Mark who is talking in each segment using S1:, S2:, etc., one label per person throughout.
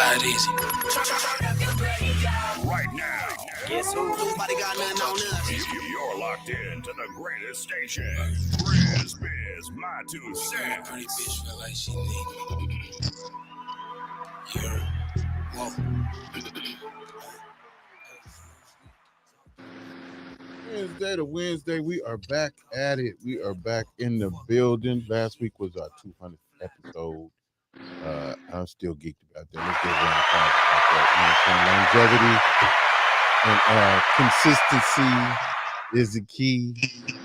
S1: Ride easy.
S2: Right now.
S1: Guess who? Nobody got nothing on us.
S2: You're locked in to the greatest station. GRIZZBIZ, my 2 cents.
S1: Pretty bitch feel like she need. Yeah. Whoa.
S3: Wednesday, we are back at it. We are back in the building. Last week was our 200th episode. I'm still geeked about that. Let's get around about that. Longevity and consistency is the key.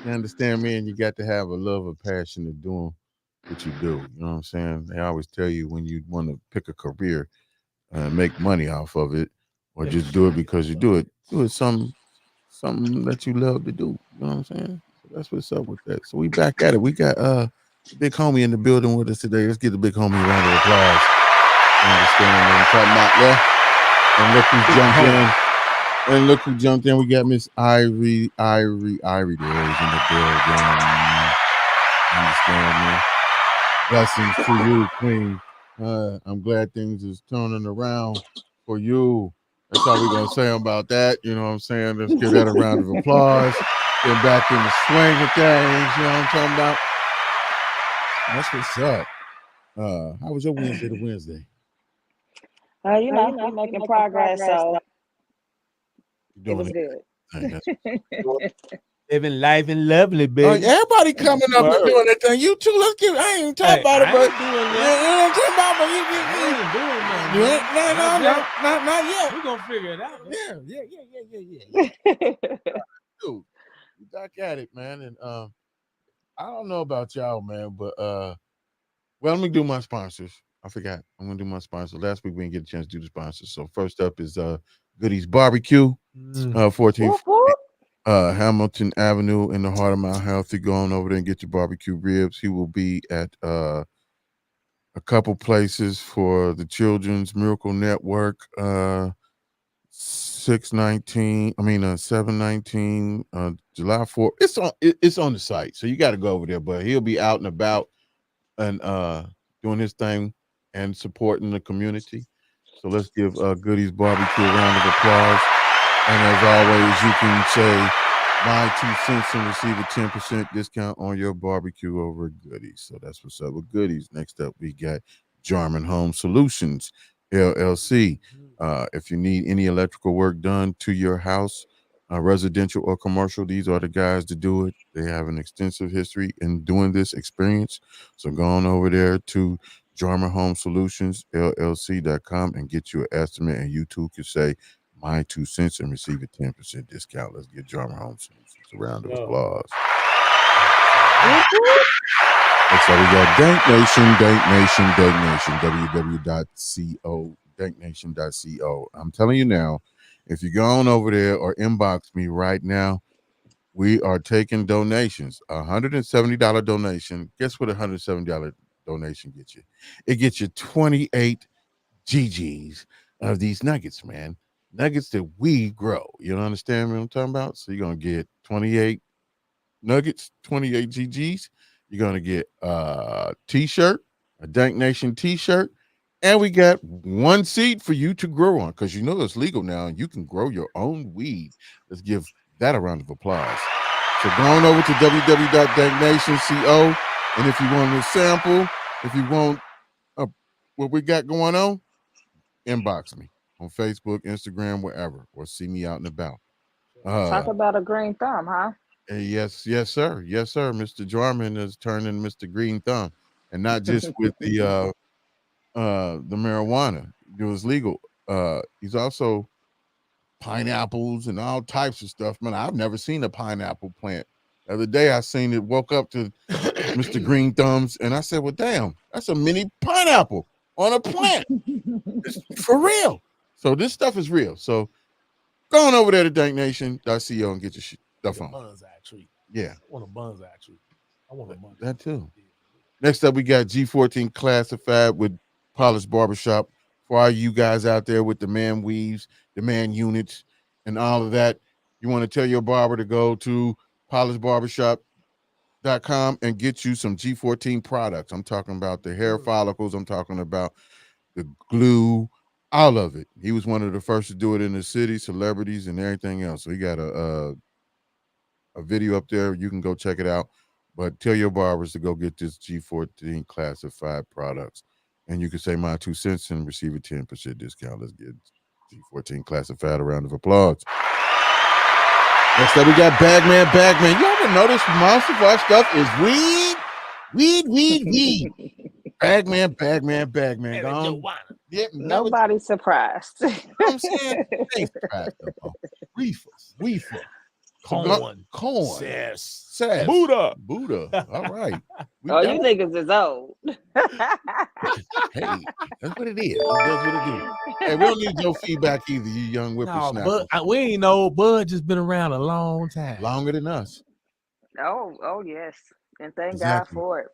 S3: You understand, man? You got to have a love or passion of doing what you do. You know what I'm saying? They always tell you when you want to pick a career and make money off of it, or just do it because you do it. Do it something that you love to do. You know what I'm saying? So that's what's up with that. So we back at it. We got big homie in the building with us today. Let's give the big homie a round of applause. You understand what I'm talking about there? And look who jumped in. And look who jumped in. We got Miss Ivory there is in the building. You understand me? Blessings to you, Queen. I'm glad things is turning around for you. That's all we're going to say about that. You know what I'm saying? Let's give that a round of applause. Get back in the swing of things. You know what I'm talking about? That's what's up. How was your Wednesday to Wednesday?
S4: You know, we're making progress, so it was good.
S5: Living life and lovely, baby.
S3: Everybody coming up and doing that thing. You too. Let's get. I ain't talking about it, but you know what I'm talking about. But you ain't doing nothing. Not yet.
S5: We're gonna figure it out.
S3: Yeah. Dude, we back at it, man. And I don't know about y'all, man, but well, let me do my sponsors. I forgot. I'm gonna do my sponsors. Last week we didn't get a chance to do the sponsors. So first up is Goodies Barbecue, 14th. Hamilton Avenue in the heart of Mount Healthy. Go on over there and get your barbecue ribs. He will be at a couple places for the Children's Miracle Network, 719, July 4th. It's on the site, so you got to go over there. But he'll be out and about and doing his thing and supporting the community. So let's give Goodies Barbecue a round of applause. And as always, you can say my 2 cents and receive a 10% discount on your barbecue over at Goodies. So that's what's up with Goodies. Next up, we got Jarman Home Solutions, LLC. If you need any electrical work done to your house, residential or commercial, these are the guys to do it. They have an extensive history in doing this experience. So go on over there to Jarman Home Solutions, LLC.com and get you an estimate. And you too can say, my 2 cents and receive a 10% discount. Let's get Jarman Home Solutions a round of applause. So we got Dank Nation, www.co, danknation.co. I'm telling you now, if you go on over there or inbox me right now, we are taking donations. $170 donation. Guess what $170 donation gets you? It gets you 28 GGs of these nuggets, man. Nuggets that we grow. You don't understand what I'm talking about? So you're going to get 28 nuggets, 28 GGs. You're going to get a t-shirt, a Dank Nation t-shirt, and we got one seed for you to grow on because you know it's legal now and you can grow your own weed. Let's give that a round of applause. So go on over to www.danknation.co, and if you want a sample, if you want what we got going on, inbox me on Facebook, Instagram, wherever, or see me out and about.
S4: Talk about a green thumb, huh?
S3: Yes, sir. Mr. Jarman is turning Mr. Green Thumb, and not just with the marijuana. It was legal. He's also pineapples and all types of stuff. Man, I've never seen a pineapple plant. The other day I seen it, woke up to Mr. Green Thumbs, and I said, well, damn, that's a mini pineapple on a plant. It's for real. So this stuff is real. So go on over there to danknation.co and get your stuff on.
S5: Bonsai tree.
S3: Yeah.
S5: I want a bonsai tree. I want a bonsai.
S3: That too. Next up, we got G14 Classified with Polished Barbershop. For all you guys out there with the man weaves, the man units, and all of that, you want to tell your barber to go to polishedbarbershop.com and get you some G14 products. I'm talking about the hair follicles. I'm talking about the glue, All of it. He was one of the first to do it in the city, celebrities and everything else. So he got a video up there. You can go check it out. But tell your barbers to go get this G14 classified products. And you can say my 2 cents and receive a 10% discount. Let's get G14 classified. A round of applause. Next up, we got Bagman. You ever notice most of our stuff is weed? Weed. Bagman. Yeah,
S4: Nobody's surprised.
S3: You know what I'm saying? Ain't surprised no more. Reefer.
S5: Corn.
S3: Sass.
S5: Buddha.
S3: All right.
S4: Oh, you niggas is old.
S3: Hey, that's what it is. That's what it is. Hey, we don't need your feedback either, you young whippersnappers.
S5: But we ain't know. Bud just been around a long time.
S3: Longer than us.
S4: Oh yes. And thank God for it.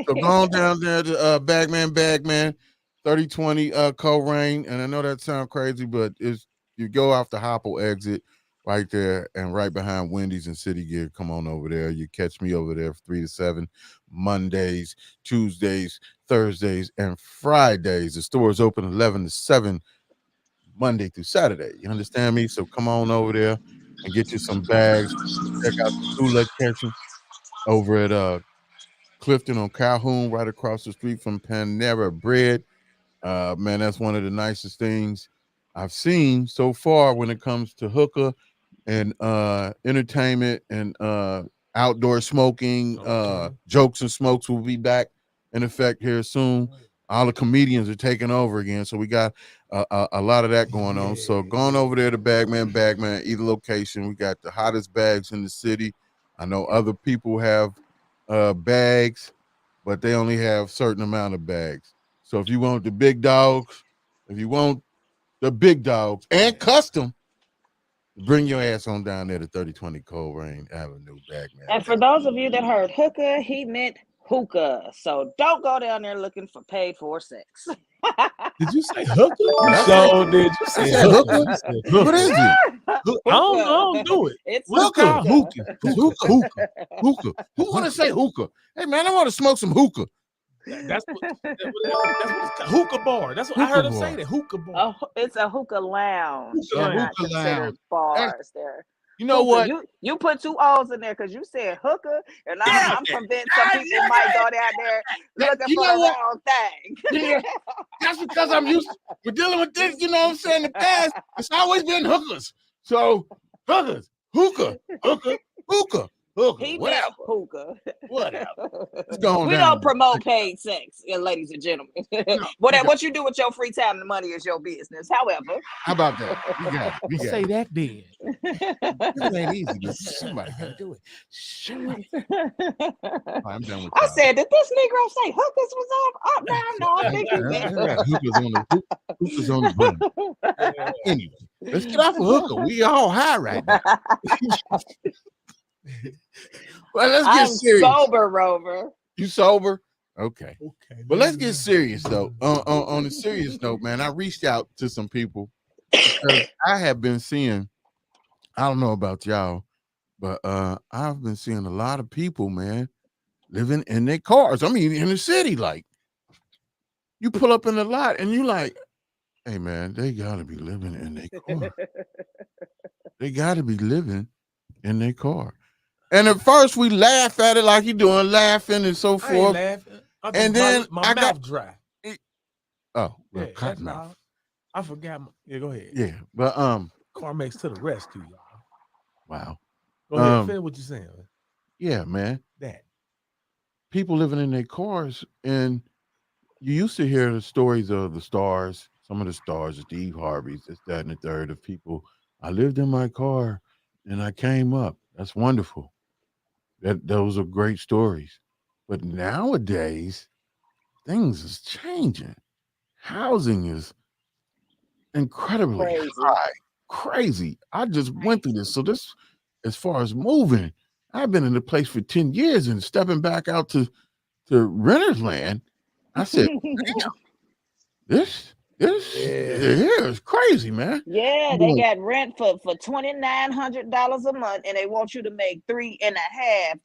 S3: So go on down there to Bagman, 3020 Coleraine. And I know that sounds crazy, but it's you go off the Hopple exit right there and right behind Wendy's and City Gear. Come on over there. You catch me over there 3 to 7 Mondays, Tuesdays, Thursdays, and Fridays. The store is open 11 to 7 Monday through Saturday. You understand me? So come on over there and get you some bags. Check out the food location over at Clifton on Calhoun, right across the street from Panera Bread. Man, that's one of the nicest things I've seen so far when it comes to hookah and entertainment and outdoor smoking. Jokes and Smokes will be back in effect here soon. All the comedians are taking over again, so we got a lot of that going on. So going over there to Bagman, either location. We got the hottest bags in the city. I know other people have bags, but they only have certain amount of bags. So if you want the big dogs, and custom, bring your ass on down there to 3020 Coleraine Avenue, Bagman.
S4: And for those of you that heard hookah, he meant hookah. So don't go down there looking for paid for sex.
S5: Did you say hookah? So did you say hookah?
S3: What is it?
S5: I don't do it.
S4: It's
S3: Hookah.
S4: hookah.
S3: Who want to say hookah? Hey man, I want to smoke some hookah.
S5: That's what it's called. Hookah bar. That's what I heard him say. That hookah bar.
S4: It's a hookah lounge.
S3: Hookah
S4: They're not considered bars there.
S3: You know
S4: Hookah,
S3: what?
S4: You put 2 O's in there because you said hookah, and I'm convinced some people might go down there looking for the wrong thing.
S3: Yeah, that's because we're dealing with this, you know what I'm saying? In the past, it's always been hookers. So hookers, hookah.
S4: He
S3: Whatever.
S4: meant hookah.
S3: Whatever. It's going
S4: We
S3: down.
S4: don't promote paid sex, ladies and gentlemen. What you do with your free time and money is your business. However,
S3: How about that? We got it.
S5: Say that then.
S3: It ain't easy. But somebody got to do it. I'm done with
S4: I said, did this Negro say hookers was up? Oh, no, I think he meant
S3: hookahs on the button. Anyway, let's get off of hookah. We all high right now. Well, let's get serious.
S4: Sober, Rover.
S3: You sober? Okay. But let's get serious though. On a serious note, man, I reached out to some people because I have been seeing, I don't know about y'all, but I've been seeing a lot of people, man, living in their cars. I mean, in the city, like you pull up in the lot and you like, hey man, they gotta be living in their car. They gotta be living in their car. And at first we laugh at it like you doing, laughing and so forth. And then
S5: my mouth dry.
S3: Cotton mouth.
S5: I forgot. Go ahead.
S3: Yeah, but
S5: Carmex to the rescue, y'all.
S3: Wow.
S5: Go ahead. Finish what you're saying.
S3: Yeah, man.
S5: That
S3: people living in their cars, and you used to hear the stories of the stars, some of the stars, Steve Harvey's, this, that, and the third of people. I lived in my car and I came up. That's wonderful. Those are great stories. But nowadays, things is changing. Housing is incredibly high. Crazy. I just went through this. So this, as far as moving, I've been in the place for 10 years and stepping back out to renter's land. I said, damn, this here is crazy, man.
S4: Yeah, they got rent for $2,900 a month, and they want you to make 3.5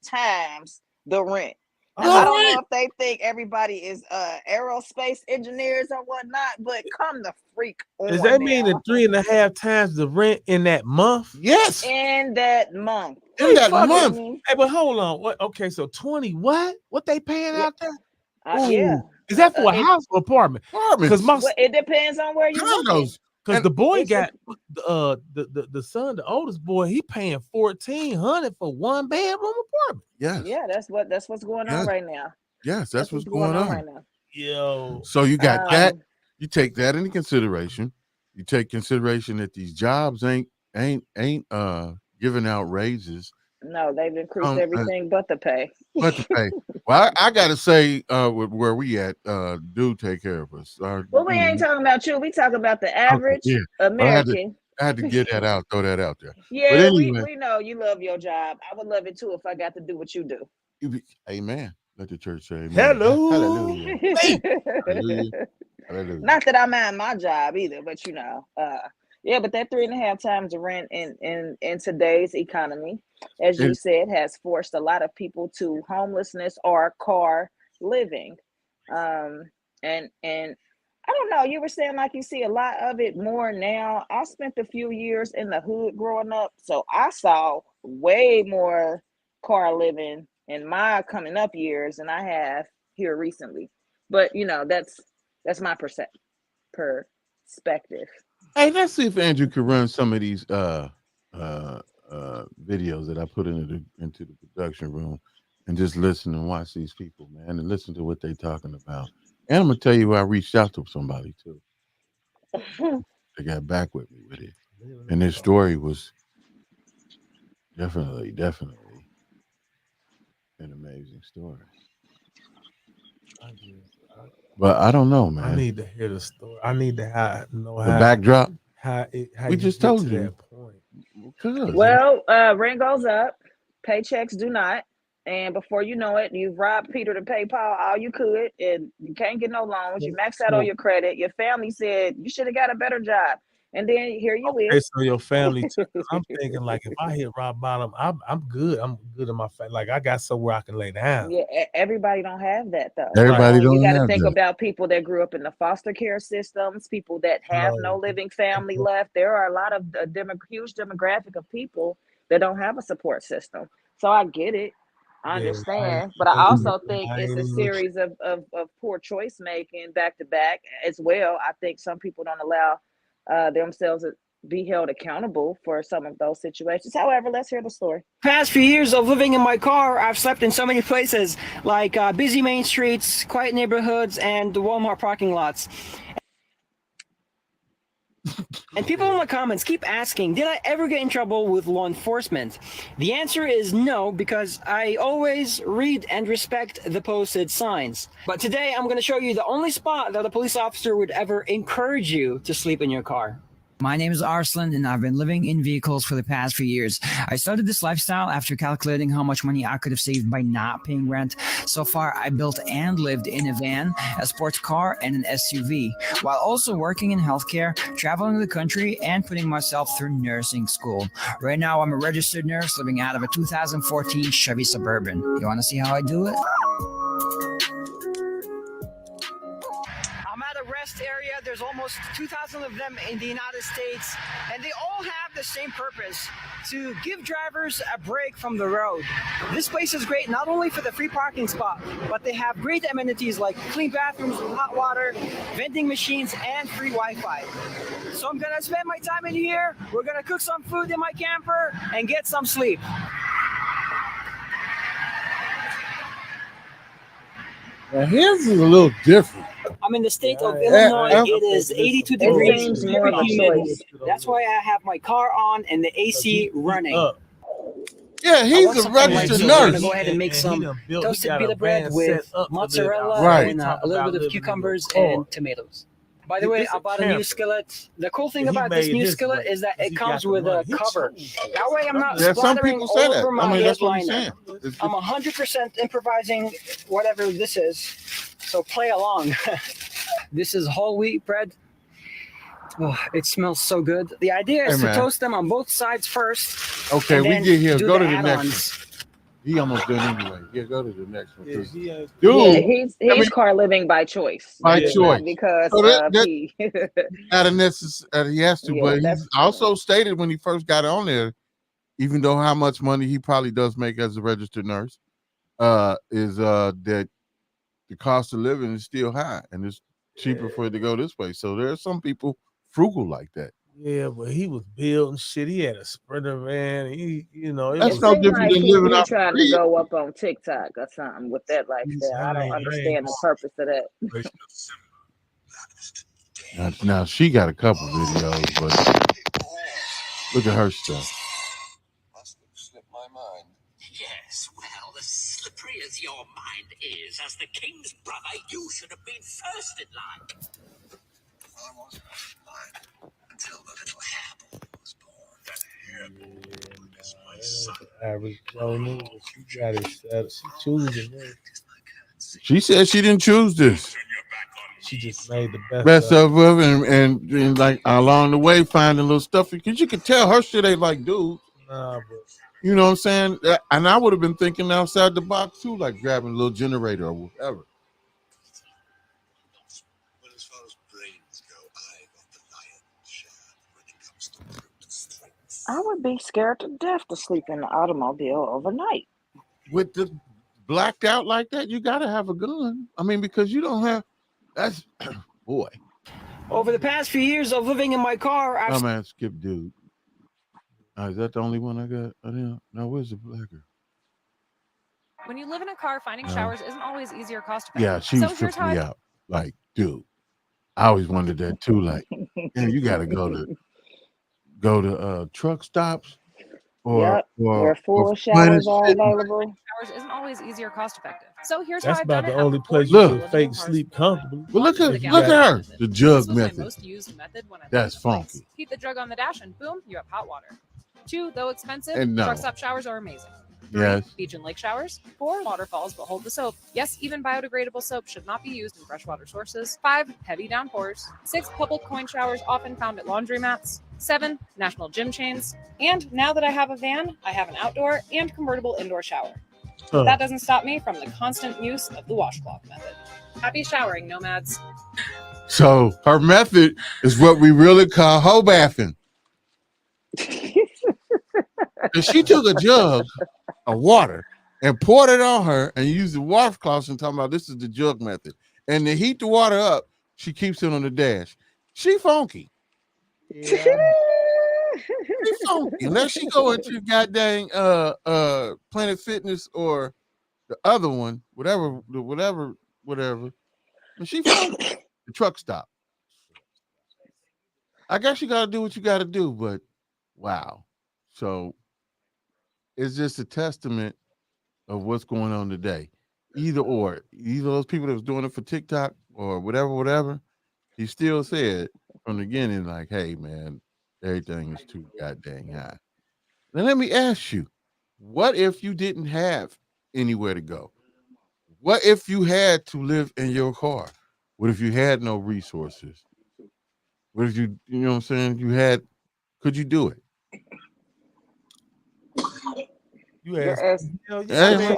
S4: times the rent. I don't know if they think everybody is aerospace engineers or whatnot, but come the freak on.
S5: Does that mean that 3.5 times the rent in that month?
S3: Yes.
S4: In that month.
S3: In that month.
S5: Hey, but hold on. What? Okay, so 20 what? What they paying out there?
S4: Yeah.
S5: Is that for a house or apartment?
S3: Because
S4: it depends on where you live.
S5: Because the boy got the son, the oldest boy, he paying $1,400 for 1-bedroom apartment.
S3: Yes.
S4: Yeah, that's what's going on right now.
S3: Yes, that's what's going on
S4: right now.
S5: Yo.
S3: So you got that. You take that into consideration. You take consideration that these jobs ain't giving out raises.
S4: No, they've increased everything but the pay.
S3: But the pay. Well, I gotta say, where we at, do take care of us.
S4: Well, we ain't talking about you. We talking about the average American.
S3: I had to get that out, throw that out there.
S4: Yeah, but anyway, we know you love your job. I would love it too if I got to do what you do.
S3: Amen. Let the church say amen.
S5: Hello.
S3: Hallelujah. Hallelujah. Hallelujah.
S4: Not that I mind my job either, but you know, but that 3.5 times the rent in today's economy, as you said, has forced a lot of people to homelessness or car living. And I don't know, you were saying like you see a lot of it more now. I spent a few years in the hood growing up, so I saw way more car living in my coming up years than I have here recently. But you know, that's my perspective.
S3: Hey, let's see if Andrew could run some of these videos that I put into the production room and just listen and watch these people, man, and listen to what they're talking about. And I'm gonna tell you, I reached out to somebody too. They got back with me with it, and this story was definitely an amazing story. But I don't know, man.
S5: I need to hear the story. I need to know
S3: the backdrop.
S5: How
S3: we just told you.
S5: That point.
S4: Well, rent goes up, paychecks do not. And before you know it, you've robbed Peter to pay Paul all you could, and you can't get no loans. You maxed out on your credit. Your family said you should have got a better job. And then here you is.
S5: So your family, I'm thinking like if I hit rock bottom, I'm good. I'm good in my family. Like I got somewhere I can lay down.
S4: Yeah, everybody don't have that though.
S3: Everybody don't.
S4: You got to think about people that grew up in the foster care systems, people that have no living family left. There are a lot of huge demographic of people that don't have a support system. So I get it. I understand, but I also think it's a series of poor choice making back to back as well. I think some people don't allow themselves to be held accountable for some of those situations. However, let's hear the story.
S6: Past few years of living in my car, I've slept in so many places like busy main streets, quiet neighborhoods, and Walmart parking lots. And people in the comments keep asking, did I ever get in trouble with law enforcement? The answer is no, because I always read and respect the posted signs. But today I'm going to show you the only spot that a police officer would ever encourage you to sleep in your car.
S7: My name is Arslan, and I've been living in vehicles for the past few years. I started this lifestyle after calculating how much money I could have saved by not paying rent. So far, I built and lived in a van, a sports car, and an SUV, while also working in healthcare, traveling the country, and putting myself through nursing school. Right now, I'm a registered nurse living out of a 2014 Chevy Suburban. You want to see how I do it?
S6: Area, there's almost 2,000 of them in the United States, and they all have the same purpose: to give drivers a break from the road. This place is great not only for the free parking spot, but they have great amenities like clean bathrooms, hot water, vending machines, and free Wi-Fi. So I'm gonna spend my time in here. We're gonna cook some food in my camper and get some sleep.
S3: Now his is a little different.
S6: I'm in the state of Illinois. It is 82 degrees, very humid. That's why I have my car on and the AC running.
S3: Yeah, he's a registered nurse.
S6: I'm gonna go ahead and make some toasted pita bread with mozzarella and a little bit of cucumbers and tomatoes. By the way, I bought a new skillet. The cool thing about this new skillet is that it comes with a cover. That way I'm not splattering all over my headliner. I'm 100% improvising whatever this is, so play along. This is whole wheat bread. Oh, it smells so good. The idea is to toast them on both sides first.
S3: Okay, we get here. Go to the next one. He almost done anyway. Yeah, go to the next one.
S5: Yeah,
S3: Dude,
S4: he's car living by choice.
S3: By
S4: That is
S3: choice.
S4: not because
S3: So that
S4: he.
S3: out of necessity, he has to.
S4: Yeah,
S3: but he
S4: that's
S3: also stated when he first got on there, even though how much money he probably does make as a registered nurse, is that the cost of living is still high and it's cheaper for it to go this way. So there are some people frugal like that.
S5: Yeah, but he was building shit. He had a Sprinter van. He, you know,
S3: That's
S4: it
S3: no
S4: seemed
S3: different
S4: like
S3: than living
S4: he
S3: off
S4: trying to
S3: the
S4: go up on TikTok or something with that lifestyle. I don't understand the purpose of that.
S3: Now she got a couple videos, but look at her stuff.
S1: Must have slipped my mind.
S8: Yes, well, as slippery as your mind is, as the king's brother, you should have been first in line.
S1: I wasn't mine until the little hairboy was born. That hairboy is my son.
S5: Average Joe Nigga, she got it set. She choosing this.
S3: She said she didn't choose this.
S5: She just made the
S3: Best of it, and like along the way finding little stuff because you can tell her shit ain't like dude.
S5: Nah, but
S3: you know what I'm saying? And I would have been thinking outside the box too, like grabbing a little generator or whatever.
S1: Well, as far as brains go, I got the lion's share when it comes to brute strength.
S4: I would be scared to death to sleep in the automobile overnight.
S3: With the blacked out like that, you gotta have a gun. I mean, because you don't have. That's boy.
S6: Over the past few years of living in my car, I've
S3: Oh man, skip dude. Is that the only one I got? I didn't. No, where's the blacker?
S9: When you live in a car, finding showers isn't always easy or cost effective.
S3: Yeah, she was tripping me out. Like, dude, I always wondered that too. Like, man, you gotta go to truck stops or
S4: where full showers are available.
S9: Showers isn't always easy or cost effective. So here's
S5: that's
S9: how I've
S5: about
S9: done
S5: the
S9: it.
S5: only place you can fake sleep comfortably.
S3: Well, look at her, the jug method. That's funky.
S9: Keep the jug on the dash and boom, you have hot water. 2, though expensive,
S3: And no.
S9: truck stop showers are amazing. 3,
S3: Yes.
S9: beach and lake showers. 4, waterfalls but hold the soap. Yes, even biodegradable soap should not be used in freshwater sources. 5, heavy downpours. 6, public coin showers often found at laundromats. 7, national gym chains. And now that I have a van, I have an outdoor and convertible indoor shower. But that doesn't stop me from the constant use of the washcloth method. Happy showering, nomads.
S3: So her method is what we really call hoe bathing. And she took a jug of water and poured it on her and used the washcloth and talking about this is the jug method. And to heat the water up, she keeps it on the dash. She funky. Yeah. She funky. Unless she go into goddamn Planet Fitness or the other one, whatever. And she funky. The truck stop. I guess you gotta do what you gotta do, but wow. So it's just a testament of what's going on today. Either those people that was doing it for TikTok or whatever, he still said from the beginning, like, hey man, everything is too goddamn high. Now let me ask you, what if you didn't have anywhere to go? What if you had to live in your car? What if you had no resources? What if you know what I'm saying? Could you do it?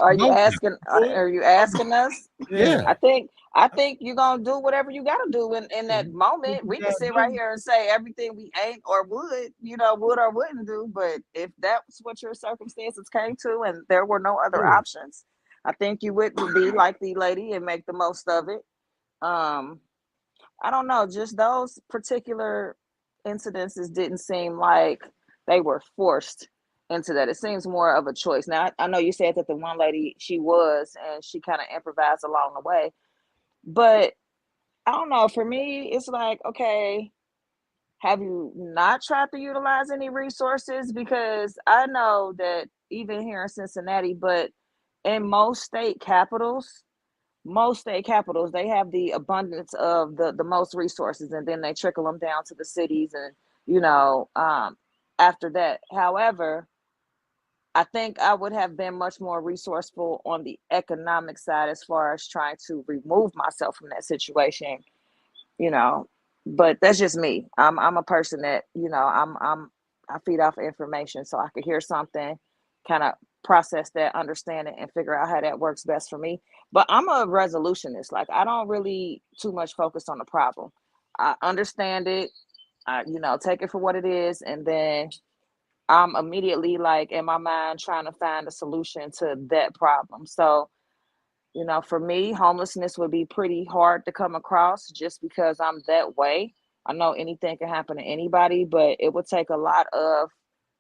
S4: Are you asking us?
S3: Yeah.
S4: I think you're gonna do whatever you gotta do in that moment. We can sit right here and say everything we ain't or would or wouldn't do, but if that's what your circumstances came to and there were no other options, I think you would be like the lady and make the most of it. I don't know, just those particular incidences didn't seem like they were forced into that. It seems more of a choice. Now, I know you said that the one lady, she was, and she kind of improvised along the way. But I don't know. For me, it's like, okay, have you not tried to utilize any resources? Because I know that even here in Cincinnati, but in most state capitals, they have the abundance of the most resources, and then they trickle them down to the cities and after that. However, I think I would have been much more resourceful on the economic side as far as trying to remove myself from that situation, but that's just me. I'm a person that, I feed off information, so I could hear something, kind of process that, understand it, and figure out how that works best for me. But I'm a resolutionist. Like, I don't really too much focus on the problem. I understand it. I, take it for what it is, and then I'm immediately, like, in my mind trying to find a solution to that problem. So, for me, homelessness would be pretty hard to come across just because I'm that way. I know anything can happen to anybody, but it would take a lot of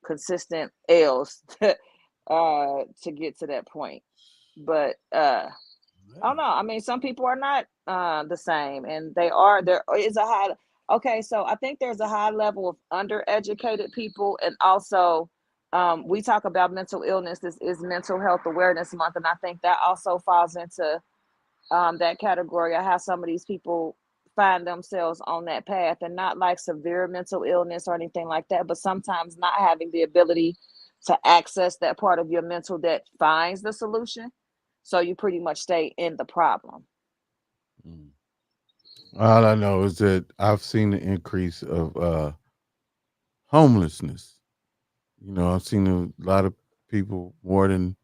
S4: consistent L's to get to that point. But I don't know. I mean, some people are not the same, and there is a high. Okay, so I think there's a high level of undereducated people, and also we talk about mental illness. This is Mental Health Awareness Month, and I think that also falls into that category of how some of these people find themselves on that path, and not like severe mental illness or anything like that, but sometimes not having the ability to access that part of your mental that finds the solution. So you pretty much stay in the problem.
S3: All I know is that I've seen the increase of homelessness. I've seen a lot of people, more than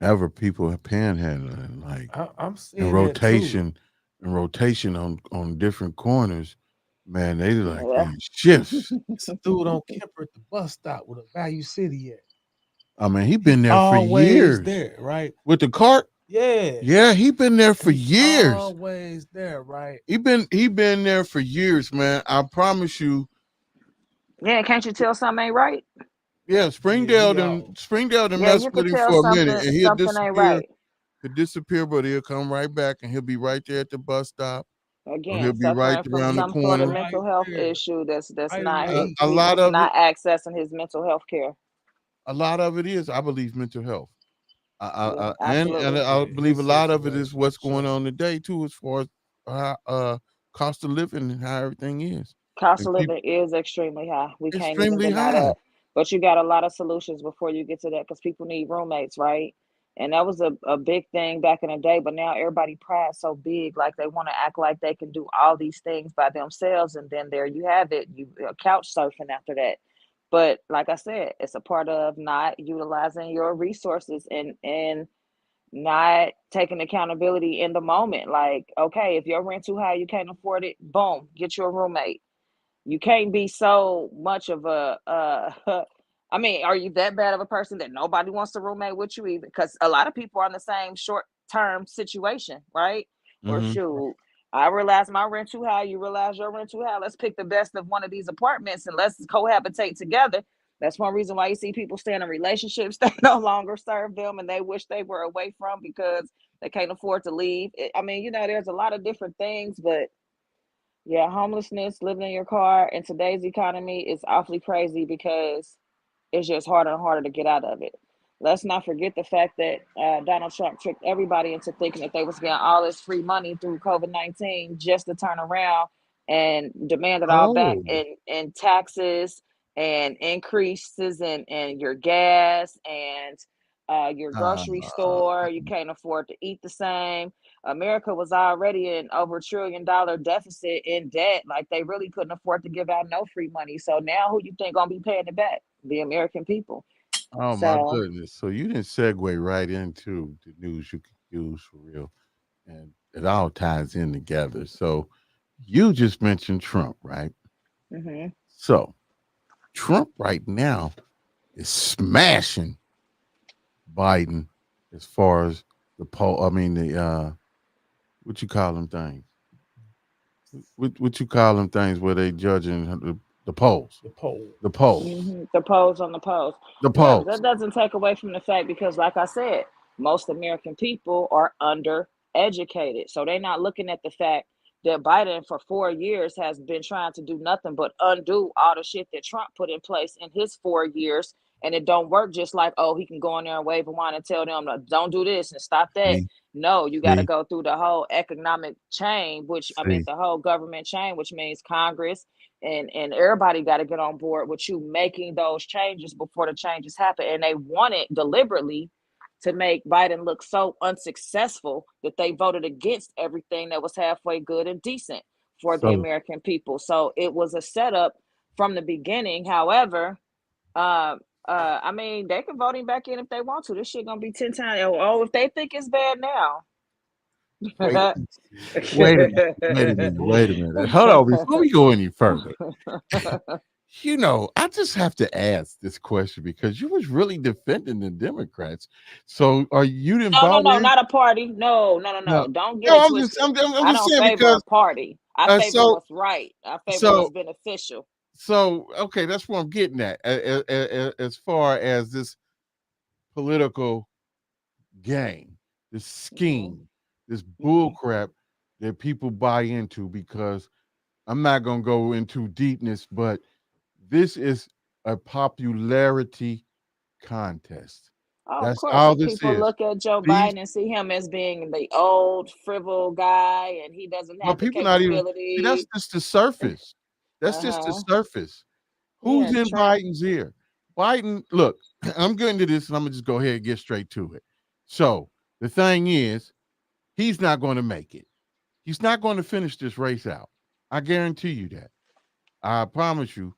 S3: ever, people panhandling, like
S5: I'm seeing
S3: in rotation on different corners. Man, they like these shifts.
S5: It's a dude on Kemper at the bus stop with a Value City at.
S3: I mean, he been there for years.
S5: There, right?
S3: With the cart? Yeah, he been there for years.
S5: Always there, right?
S3: He been there for years, man. I promise you.
S4: Yeah, can't you tell something ain't right?
S3: Yeah, Springdale done mess with him for a minute, and he'll disappear.
S4: Right.
S3: He'll disappear, but he'll come right back, and he'll be right there at the bus stop.
S4: Again,
S3: he'll be right around the corner.
S4: Sort of mental health issue that's not
S3: a lot of
S4: not accessing his mental health care.
S3: A lot of it is, I believe, mental health. And I believe a lot of it is what's going on today too, as far as cost of living and how everything is.
S4: Cost of living is extremely high. We can't even deny that. But you got a lot of solutions before you get to that, because people need roommates, right? And that was a big thing back in the day, but now everybody prides so big, like they want to act like they can do all these things by themselves, and then there you have it, you couch surfing after that. But like I said, it's a part of not utilizing your resources and not taking accountability in the moment. Like, okay, if your rent too high, you can't afford it, boom, get you a roommate. You can't be so much of a I mean, are you that bad of a person that nobody wants to roommate with you even? Because a lot of people are in the same short-term situation, right? Or shoot, I realize my rent too high, you realize your rent too high. Let's pick the best of one of these apartments and let's cohabitate together. That's one reason why you see people staying in relationships that no longer serve them and they wish they were away from because they can't afford to leave. I mean, there's a lot of different things, but yeah, homelessness, living in your car in today's economy is awfully crazy because it's just harder and harder to get out of it. Let's not forget the fact that Donald Trump tricked everybody into thinking that they was getting all this free money through COVID-19 just to turn around and demand it all back in taxes and increases in your gas and your grocery store. You can't afford to eat the same. America was already in over $1 trillion deficit in debt. Like, they really couldn't afford to give out no free money. So now who you think gonna be paying it back? The American people.
S3: Oh my goodness. So you didn't segue right into the news you could use for real. And it all ties in together. So you just mentioned Trump, right?
S4: Mm-hmm.
S3: So Trump right now is smashing Biden as far as the poll. I mean, the what you call them things? What you call them things where they judging the polls?
S5: The polls.
S3: The polls.
S4: Mm-hmm. The polls on the polls.
S3: The polls.
S4: Yeah, that doesn't take away from the fact, because like I said, most American people are undereducated. So they're not looking at the fact that Biden for 4 years has been trying to do nothing but undo all the shit that Trump put in place in his 4 years. And it don't work just like, oh, he can go in there and wave a wand and tell them, don't do this and stop that. No, you got to go through the whole economic chain, which I mean, the whole government chain, which means Congress and everybody got to get on board with you making those changes before the changes happen. And they want it deliberately to make Biden look so unsuccessful that they voted against everything that was halfway good and decent for the American people. So it was a setup from the beginning. However, I mean, they can vote him back in if they want to. This shit gonna be 10 times. Oh, if they think it's bad now.
S3: Wait, wait a minute. Wait a minute. Wait a minute. Hold on. Before we go any further, you know, I just have to ask this question because you was really defending the Democrats. So are you didn't
S4: No,
S3: buy
S4: not a party. No.
S3: No,
S4: Don't get
S3: no,
S4: it
S3: I'm just,
S4: twisted.
S3: I'm
S4: I
S3: just
S4: don't
S3: saying
S4: favor a
S3: because
S4: party. I favor
S3: so
S4: what's right. I favor
S3: so
S4: what's beneficial.
S3: so okay, that's what I'm getting at. As far as this political game, this scheme, this bull crap that people buy into, because I'm not gonna go into deepness, but this is a popularity contest.
S4: Oh, of
S3: That's
S4: course.
S3: all
S4: And
S3: this
S4: people
S3: is.
S4: look at Joe
S3: These
S4: Biden and see him as being the old, frivol guy, and he doesn't
S3: Well,
S4: have the
S3: people not even see, that's
S4: capability.
S3: just the surface. That's just the
S4: Uh-huh.
S3: surface.
S4: Yeah,
S3: Who's in
S4: Trump.
S3: Biden's ear? Biden, look, I'm getting to this and I'm gonna just go ahead and get straight to it. So the thing is, he's not going to make it. He's not going to finish this race out. I guarantee you that. I promise you.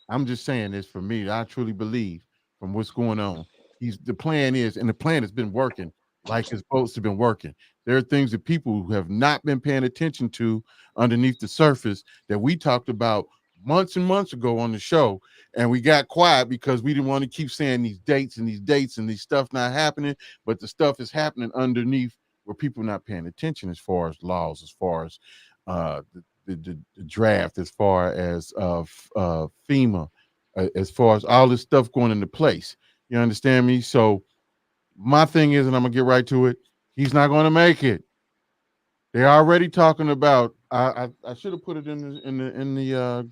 S3: I'm just saying this for me. I truly believe from what's going on. The plan is, and the plan has been working like it's supposed to been working. There are things that people who have not been paying attention to underneath the surface that we talked about months and months ago on the show, and we got quiet because we didn't want to keep saying these dates and these stuff not happening, but the stuff is happening underneath where people are not paying attention as far as laws, as far as the draft, as far as FEMA, as far as all this stuff going into place. You understand me? So my thing is, and I'm gonna get right to it, he's not gonna make it. They're already talking about. I should have put it in the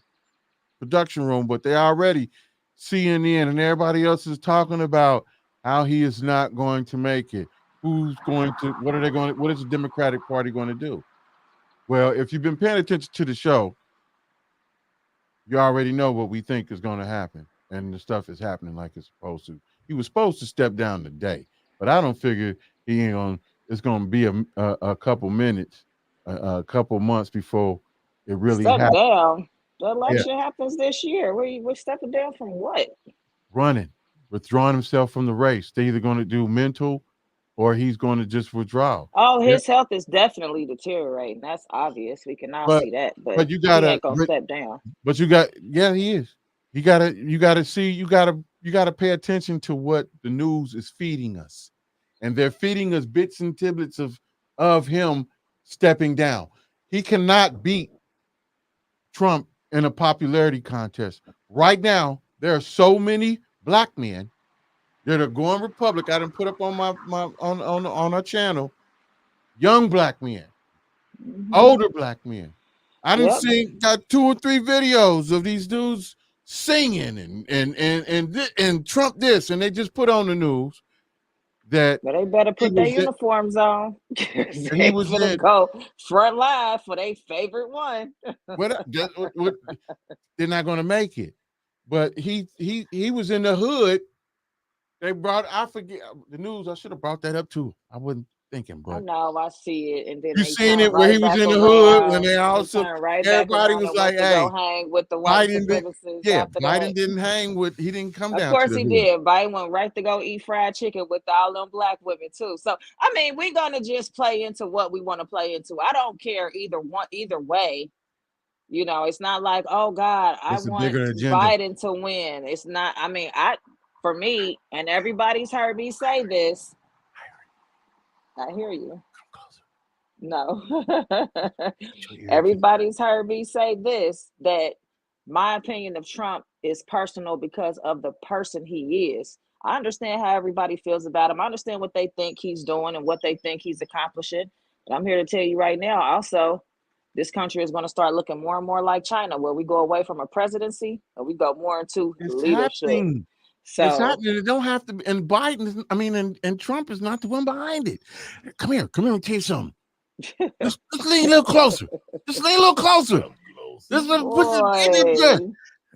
S3: production room, but they already CNN and everybody else is talking about how he is not going to make it. Who's going to? What are they going? What is the Democratic Party going to do? Well, if you've been paying attention to the show, you already know what we think is going to happen, and the stuff is happening like it's supposed to. He was supposed to step down today, but I don't figure he ain't on. It's going to be a couple minutes, a couple months before it really
S4: Step
S3: happens.
S4: down. The
S3: Yeah,
S4: election happens this year. We're stepping down from what?
S3: running, withdrawing himself from the race. They're either going to do mental, or he's going to just withdraw.
S4: Oh,
S3: Yeah,
S4: his health is definitely deteriorating. That's obvious. We can all
S3: but
S4: see that. But
S3: but you
S4: he
S3: gotta,
S4: ain't gonna step down.
S3: but you got, yeah, he is. You gotta see, you gotta pay attention to what the news is feeding us, and they're feeding us bits and tidbits of him stepping down. He cannot beat Trump in a popularity contest right now. There are so many black men that are going Republic. I didn't put up on my on our channel. Young black men, older black men. I didn't
S4: Yep.
S3: see got 2 or 3 videos of these dudes singing and Trump this, and they just put on the news that
S4: But they better
S3: he
S4: put their
S3: was in,
S4: uniforms on.
S3: and he
S4: They
S3: was
S4: finna
S3: in
S4: go front line for their favorite one.
S3: what they're not going to make it, but he was in the hood. They brought, I forget the news. I should have brought that up too. I wasn't thinking,
S4: I
S3: but
S4: know, I see it, and then
S3: you
S4: they
S3: seen
S4: turn
S3: it where he
S4: right
S3: was
S4: back
S3: in the hood when
S4: around.
S3: they
S4: They
S3: also,
S4: turn right back
S3: everybody
S4: around
S3: was
S4: and
S3: like,
S4: went to go
S3: hey,
S4: hang with the white
S3: Biden did,
S4: supremacists
S3: yeah,
S4: after that.
S3: Biden didn't hang with, he didn't come
S4: Of
S3: down to
S4: course
S3: the
S4: he
S3: hood.
S4: did. Biden went right to go eat fried chicken with all them black women too. So I mean, we're gonna just play into what we want to play into. I don't care either way. You know, it's not like, oh God, I
S3: It's a
S4: want
S3: bigger agenda.
S4: Biden to win. It's not, I mean, for me, and everybody's heard me say this. I hear you. No. Everybody's heard me say this, that my opinion of Trump is personal because of the person he is. I understand how everybody feels about him. I understand what they think he's doing and what they think he's accomplishing. But I'm here to tell you right now, also, this country is going to start looking more and more like China, where we go away from a presidency and we go more into
S3: It's
S4: leadership.
S3: happening. It's
S4: So,
S3: happening. It don't have to be, and Biden, I mean, and Trump is not the one behind it. Come here, let me tell you something. Just lean a little closer. Just lean a little closer. Let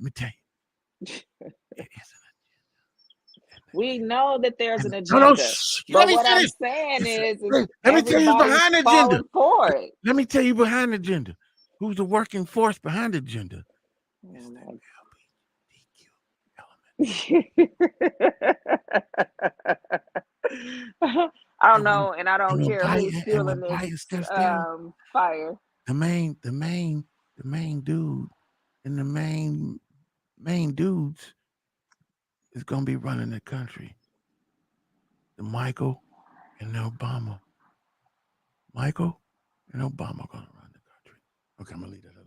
S3: me tell you.
S4: we know that there's an
S3: No,
S4: agenda. But
S3: let me
S4: what I'm
S3: finish.
S4: saying is
S3: Let me tell you who's
S4: everybody's
S3: behind the agenda.
S4: falling for it.
S3: Let me tell you behind the agenda. Who's the working force behind the agenda? It's the LBGTQ element.
S4: I don't know, and I don't care who's
S3: and
S4: fueling
S3: Messiah
S4: this
S3: steps down.
S4: fire.
S3: The main dude and the main dudes is gonna be running the country. The Michael and the Obama. Michael and Obama gonna run the country. Okay, I'm gonna leave that alone.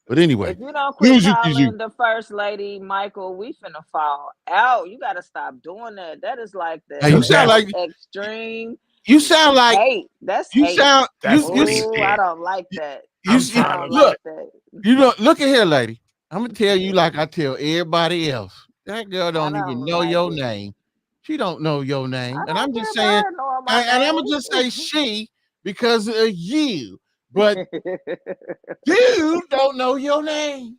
S3: But anyway,
S4: If you don't quit calling the first lady Michael, we finna fall out. You gotta stop doing that. That is like the
S3: you sound like
S4: extreme.
S3: You sound like
S4: hate. That's
S3: you
S4: hate.
S3: sound
S2: That's
S4: Ooh, I don't like that.
S3: you
S4: I don't
S3: look.
S4: like that.
S3: You know, look at here, lady. I'm gonna tell you like I tell everybody else. That girl don't even know
S4: like
S3: your
S4: it.
S3: name. She don't know your name, and I'm just
S4: care
S3: saying.
S4: about her knowing my
S3: And I'm
S4: name.
S3: gonna just say she because of you. But you don't know your name.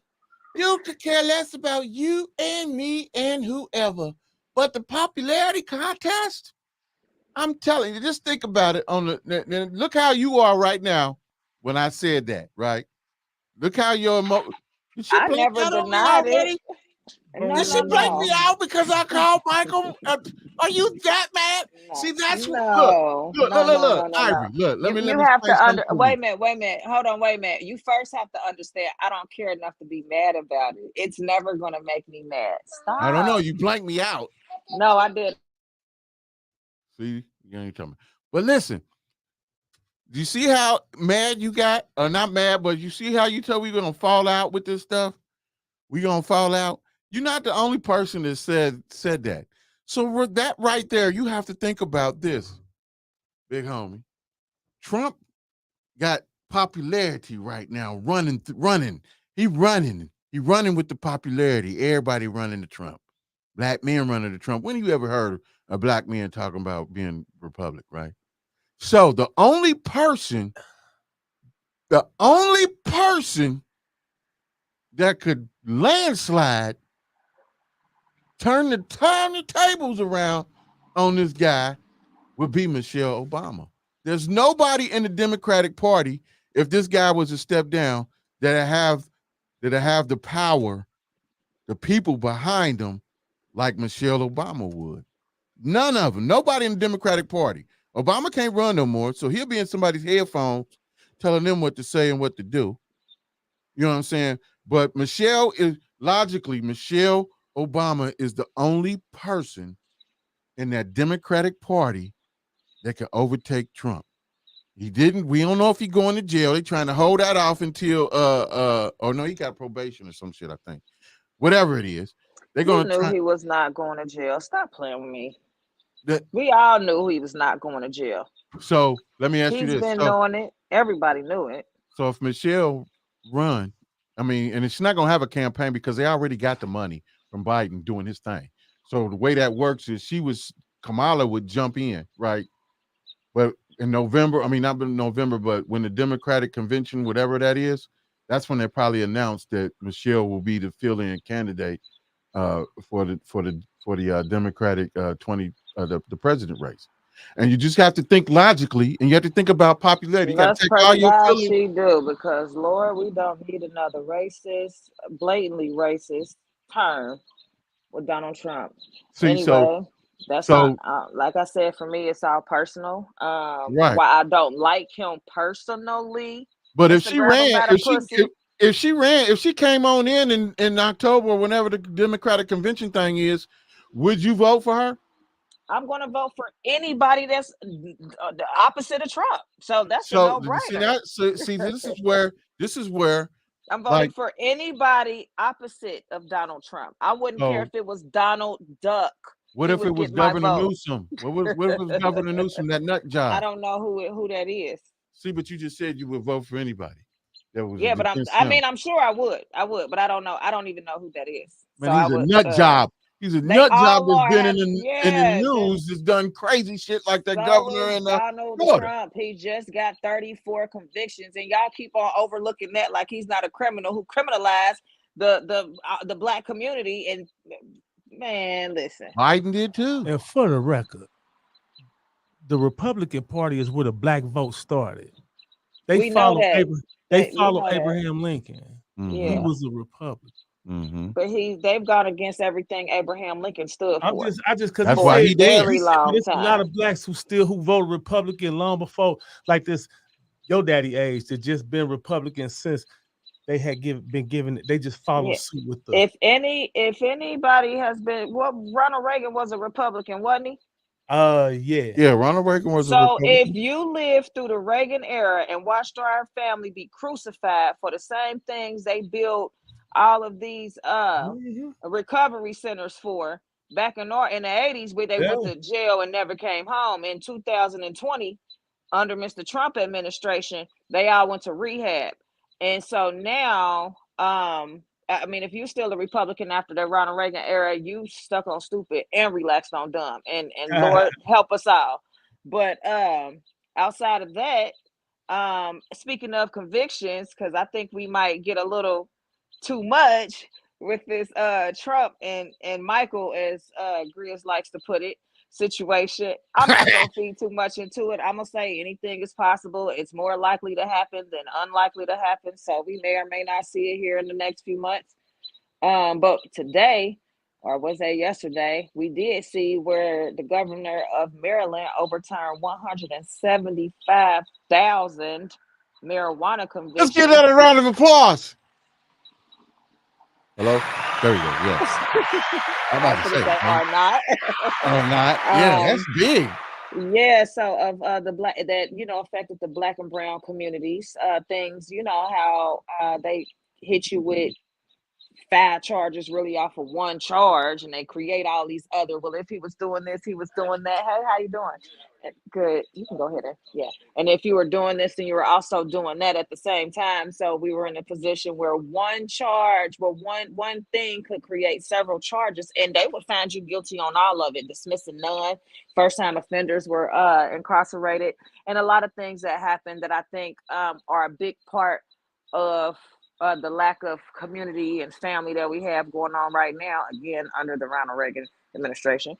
S3: You could care less about you and me and whoever. But the popularity contest, I'm telling you, just think about it. Look how you are right now. When I said that, right? Look how your Did she
S4: I
S3: blank
S4: never
S3: out on me
S4: denied
S3: already?
S4: it. No,
S3: Did she blank me out because I called Michael? Are you that mad? See, that's
S4: no.
S3: look, Ivory. Look, let me
S4: You have to
S3: explain something to
S4: wait
S3: you.
S4: a minute. Hold on, wait a minute. You first have to understand. I don't care enough to be mad about it. It's never gonna make me mad. Stop.
S3: I don't know. You blanked me out.
S4: No, I did.
S3: See, you ain't telling me. But listen, do you see how mad you got? Or not mad, but you see how you told we're gonna fall out with this stuff? We're gonna fall out. You're not the only person that said that. So that right there, you have to think about this, big homie. Trump got popularity right now, running. He running with the popularity. Everybody running to Trump. Black men running to Trump. When have you ever heard a black man talking about being Republic, right? So the only person that could landslide, turn the tables around on this guy would be Michelle Obama. There's nobody in the Democratic Party, if this guy was to step down, that have the power, the people behind them, like Michelle Obama would. None of them. Nobody in the Democratic Party. Obama can't run no more, so he'll be in somebody's headphones telling them what to say and what to do. You know what I'm saying? But Michelle Obama is the only person in that Democratic Party that can overtake Trump. We don't know if he's going to jail. They're trying to hold that off until or no, he got probation or some shit, I think. Whatever it is. They're going to
S4: he was not going to jail. Stop playing with me. We all knew he was not going to jail.
S3: So let me ask you this.
S4: He's been knowing it. Everybody knew it.
S3: So if Michelle run, and it's not going to have a campaign because they already got the money from Biden doing his thing. So the way that works is Kamala would jump in, right? But in November, not in November, but when the Democratic convention, whatever that is, that's when they probably announced that Michelle will be the fill-in candidate for the Democratic the president race. And you just have to think logically, and you have to think about popularity.
S4: Let's pray to God she do, because Lord, we don't need another racist, blatantly racist term with Donald Trump. Anyway, that's not like I said. For me, it's all personal.
S3: Right.
S4: Why I don't like him personally.
S3: But if she came on in October, whenever the Democratic convention thing is, would you vote for her?
S4: I'm going to vote for anybody that's the opposite of Trump. So that's a no-brainer.
S3: This is where
S4: I'm voting for anybody opposite of Donald Trump. I wouldn't care if it was Donald Duck.
S3: What if it was Governor Newsom? What if it was Governor Newsom, that nut job?
S4: I don't know who that is.
S3: See, but you just said you would vote for anybody.
S4: But I'm sure I would, but I don't know. I don't even know who that is.
S3: Man, he's a nut job. He's a nut job that's been in the news, that's done crazy shit like that governor and
S4: Donald Trump. He just got 34 convictions, and y'all keep on overlooking that like he's not a criminal who criminalized the black community. And man, listen,
S3: Biden did too.
S5: And for the record, the Republican Party is where the black vote started. They follow Abraham Lincoln.
S3: Mm-hmm.
S5: He was a Republican.
S4: But they've gone against everything Abraham Lincoln stood for.
S5: I just because
S3: that's why he did.
S4: Very long
S5: There's
S4: time.
S5: a lot of blacks who voted Republican long before, like this, your daddy age, that just been Republican since they had been given. They just follow suit with the.
S4: If anybody has been, Ronald Reagan was a Republican, wasn't he?
S5: Yeah,
S3: Ronald Reagan was a
S4: So
S3: Republican.
S4: if you lived through the Reagan era and watched our family be crucified for the same things they built all of these recovery centers for back in the 80s, where they went to jail and never came home, in 2020 under Mr. Trump administration, they all went to rehab. And so now, I mean, if you're still a Republican after the Ronald Reagan era, you stuck on stupid and relaxed on dumb. And Lord help us all. But outside of that, speaking of convictions, because I think we might get a little too much with this Trump and Michael, as Grizz likes to put it, situation. I'm not gonna feed too much into it. I'm gonna say anything is possible. It's more likely to happen than unlikely to happen. So we may or may not see it here in the next few months. But today, or was it yesterday, we did see where the governor of Maryland overturned 175,000 marijuana convictions.
S3: Let's give that a round of applause. Hello? There we go. Yes. I'm about to say
S4: they are not.
S3: Or not. Yeah, that's big.
S4: Yeah, so of the black that affected the black and brown communities, things, how they hit you with 5 charges really off of 1 charge, and they create all these other, well, if he was doing this, he was doing that. Hey, how you doing? Good. You can go ahead and if you were doing this, then you were also doing that at the same time. So we were in a position where one thing could create several charges, and they would find you guilty on all of it, dismissing none. First-time offenders were incarcerated, and a lot of things that happened that I think are a big part of the lack of community and family that we have going on right now, again, under the Ronald Reagan administration.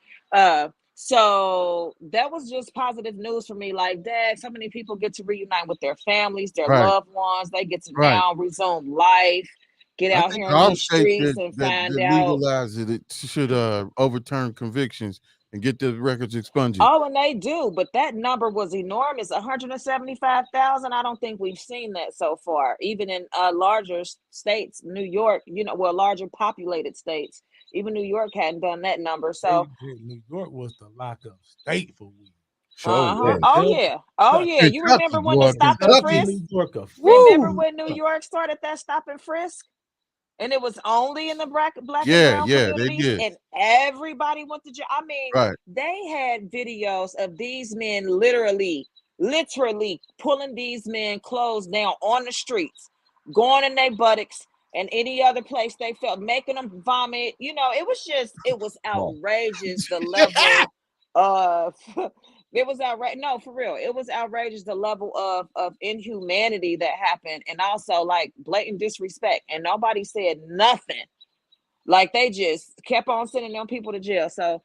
S4: So that was just positive news for me. Like, Dad, so many people get to reunite with their families, their loved ones. They get to now resume life, get out here in the streets and find out.
S3: Legalize it should overturn convictions and get the records expunged.
S4: Oh, and they do, but that number was enormous, 175,000. I don't think we've seen that so far, even in larger states, New York, larger populated states. Even New York hadn't done that number. So
S5: New York was the lockup state for weed.
S4: Oh yeah. You remember when the stop and frisk? Remember when New York started that stop and frisk? And it was only in the black and brown communities, and everybody went to jail. I mean, they had videos of these men literally pulling these men clothes down on the streets, going in their buttocks and any other place they felt, making them vomit. It was outrageous, the level of it was outrageous. No, for real. It was outrageous, the level of inhumanity that happened, and also like blatant disrespect. And nobody said nothing. Like, they just kept on sending them people to jail. So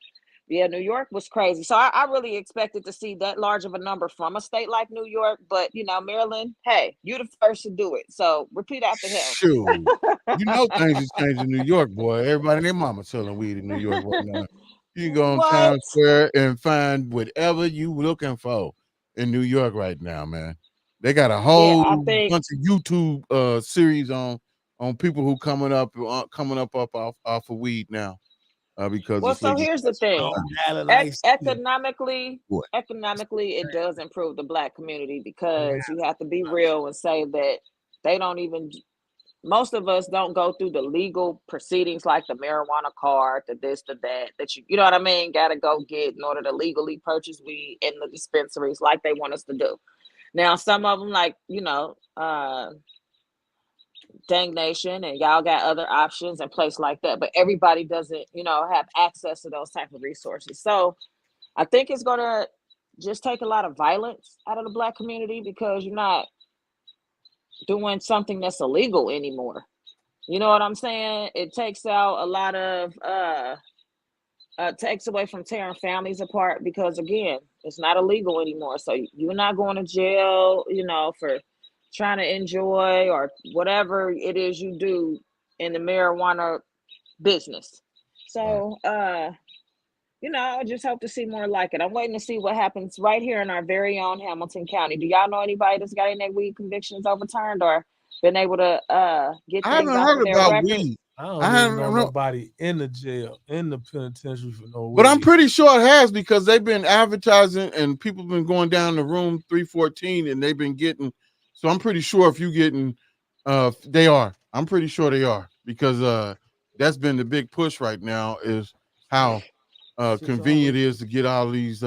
S4: yeah, New York was crazy. So I really expected to see that large of a number from a state like New York. But Maryland, hey, you the first to do it. So repeat after him.
S3: Sure. Things is changing in New York, boy. Everybody and their mama selling weed in New York right now. You go on Town Square and find whatever you looking for in New York right now, man. They got a whole bunch of YouTube series on people who coming up off of weed now. Because
S4: so here's the thing. Economically, it does improve the black community, because you have to be real and say that they don't even. Most of us don't go through the legal proceedings like the marijuana card, the this, the that you know what I mean, gotta go get in order to legally purchase weed in the dispensaries like they want us to do. Now, some of them, like, Dang Nation, and y'all got other options in place like that, but everybody doesn't, have access to those type of resources. So I think it's gonna just take a lot of violence out of the black community, because you're not doing something that's illegal anymore. You know what I'm saying? It takes out a lot of takes away from tearing families apart, because again, it's not illegal anymore. So you're not going to jail, for trying to enjoy or whatever it is you do in the marijuana business. So, you know, I just hope to see more like it. I'm waiting to see what happens right here in our very own Hamilton County. Do y'all know anybody that's got any weed convictions overturned or been able to get
S3: I
S4: things
S3: haven't
S4: off
S3: heard
S4: of their
S3: about
S4: record?
S3: weed.
S5: I don't even know nobody in the jail, in the penitentiary for no weed.
S3: But I'm pretty sure it has because they've been advertising and people have been going down to room 314 and they've been getting. So I'm pretty sure if you getting, they are. I'm pretty sure they are because that's been the big push right now is how convenient it is to get all these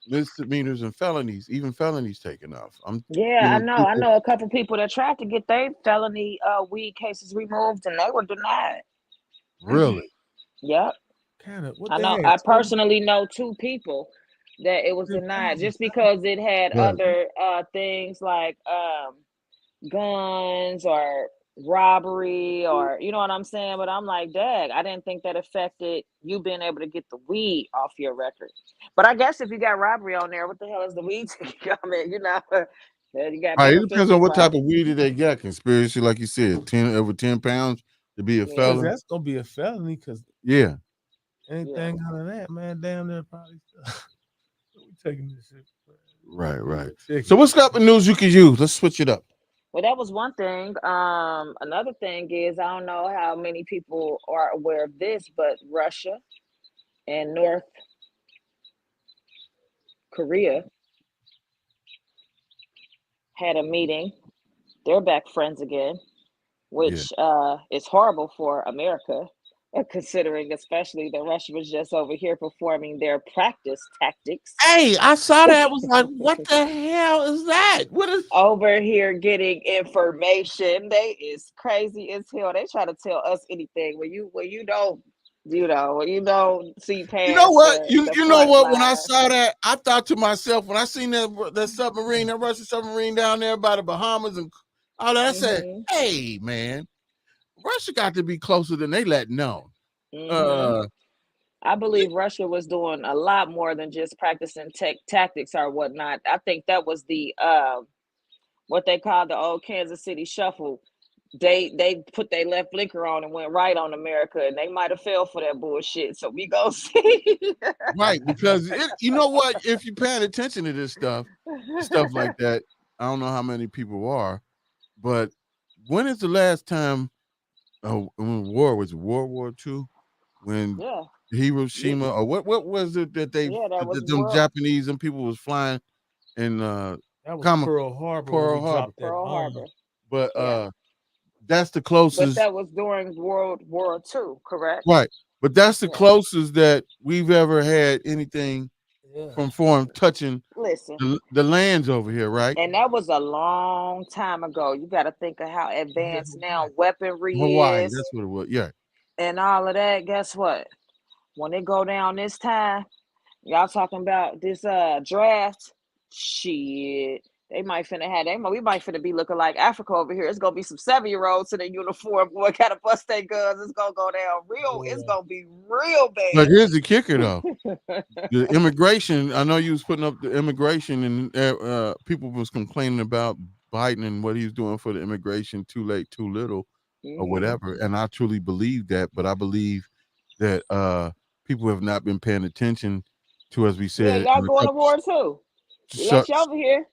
S3: misdemeanors and felonies, even felonies taken off.
S4: I know a couple people that tried to get their felony weed cases removed and they were denied.
S3: Really?
S4: Yep. I personally know 2 people that it was denied just because it had other things like guns or robbery or you know what I'm saying. But I'm like, dang, I didn't think that affected you being able to get the weed off your record. But I guess if you got robbery on there, what the hell is the weed coming? You know, you got.
S3: It depends on what type of weed they got. Conspiracy, like you said, over 10 pounds to be a felon.
S5: That's gonna be a felony. Because anything out of that, man, damn near probably. We taking this shit.
S3: Right. So what's up in news you can use? Let's switch it up.
S4: Well, that was one thing. Another thing is I don't know how many people are aware of this, but Russia and North Korea had a meeting. They're back friends again, which is horrible for America, considering especially that Russia was just over here performing their practice tactics.
S3: Hey, I saw that. I was like, what the hell is that? What is
S4: over here getting information? They is crazy as hell. They try to tell us anything when you don't. You know, when you don't see past.
S3: You know what? You know what?
S4: Line.
S3: When I saw that, I thought to myself, when I seen that submarine, that Russian submarine down there by the Bahamas and all that, I said, hey, man, Russia got to be closer than they let known.
S4: I believe Russia was doing a lot more than just practicing tactics or whatnot. I think that was the what they call the old Kansas City shuffle. They put their left blinker on and went right on America, and they might have fell for that bullshit. So we go see.
S3: Right, because you know what? If you're paying attention to this stuff like that, I don't know how many people are, but when is the last time when war was World War II? When Hiroshima or what was it that them Japanese and people was flying in
S5: that was Pearl Harbor.
S3: But that's the closest.
S4: But that was during World War II, correct?
S3: Right. But that's the closest that we've ever had anything from foreign touching the lands over here, right?
S4: And that was a long time ago. You got to think of how advanced now weaponry
S3: Hawaii,
S4: is.
S3: that's what it was. Yeah.
S4: And all of that. Guess what? When it go down this time, y'all talking about this draft, shit. We might finna be looking like Africa over here. It's gonna be some 7-year-olds in a uniform. Boy, gotta bust their guns. It's gonna go down real. It's gonna be real bad.
S3: But here's the kicker, though. The immigration. I know you was putting up the immigration, and people was complaining about Biden and what he was doing for the immigration. Too late, too little, or whatever. And I truly believe that. But I believe that people have not been paying attention to, as we said.
S4: Yeah, y'all going to war too. We let you over here.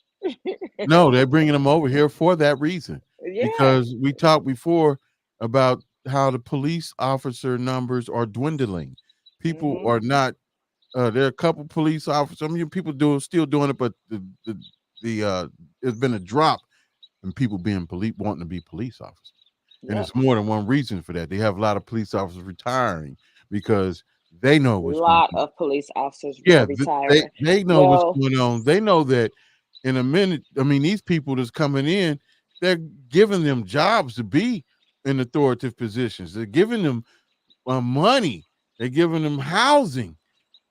S3: No, they're bringing them over here for that reason. Because we talked before about how the police officer numbers are dwindling. People are not. There are a couple police officers. Some people still doing it, but there's been a drop in people wanting to be police officers, and it's more than one reason for that. They have a lot of police officers retiring because they know what's going on.
S4: A lot of police officers retiring.
S3: They know what's going on. They know that. In a minute, I mean, these people that's coming in, they're giving them jobs to be in authoritative positions. They're giving them money. They're giving them housing.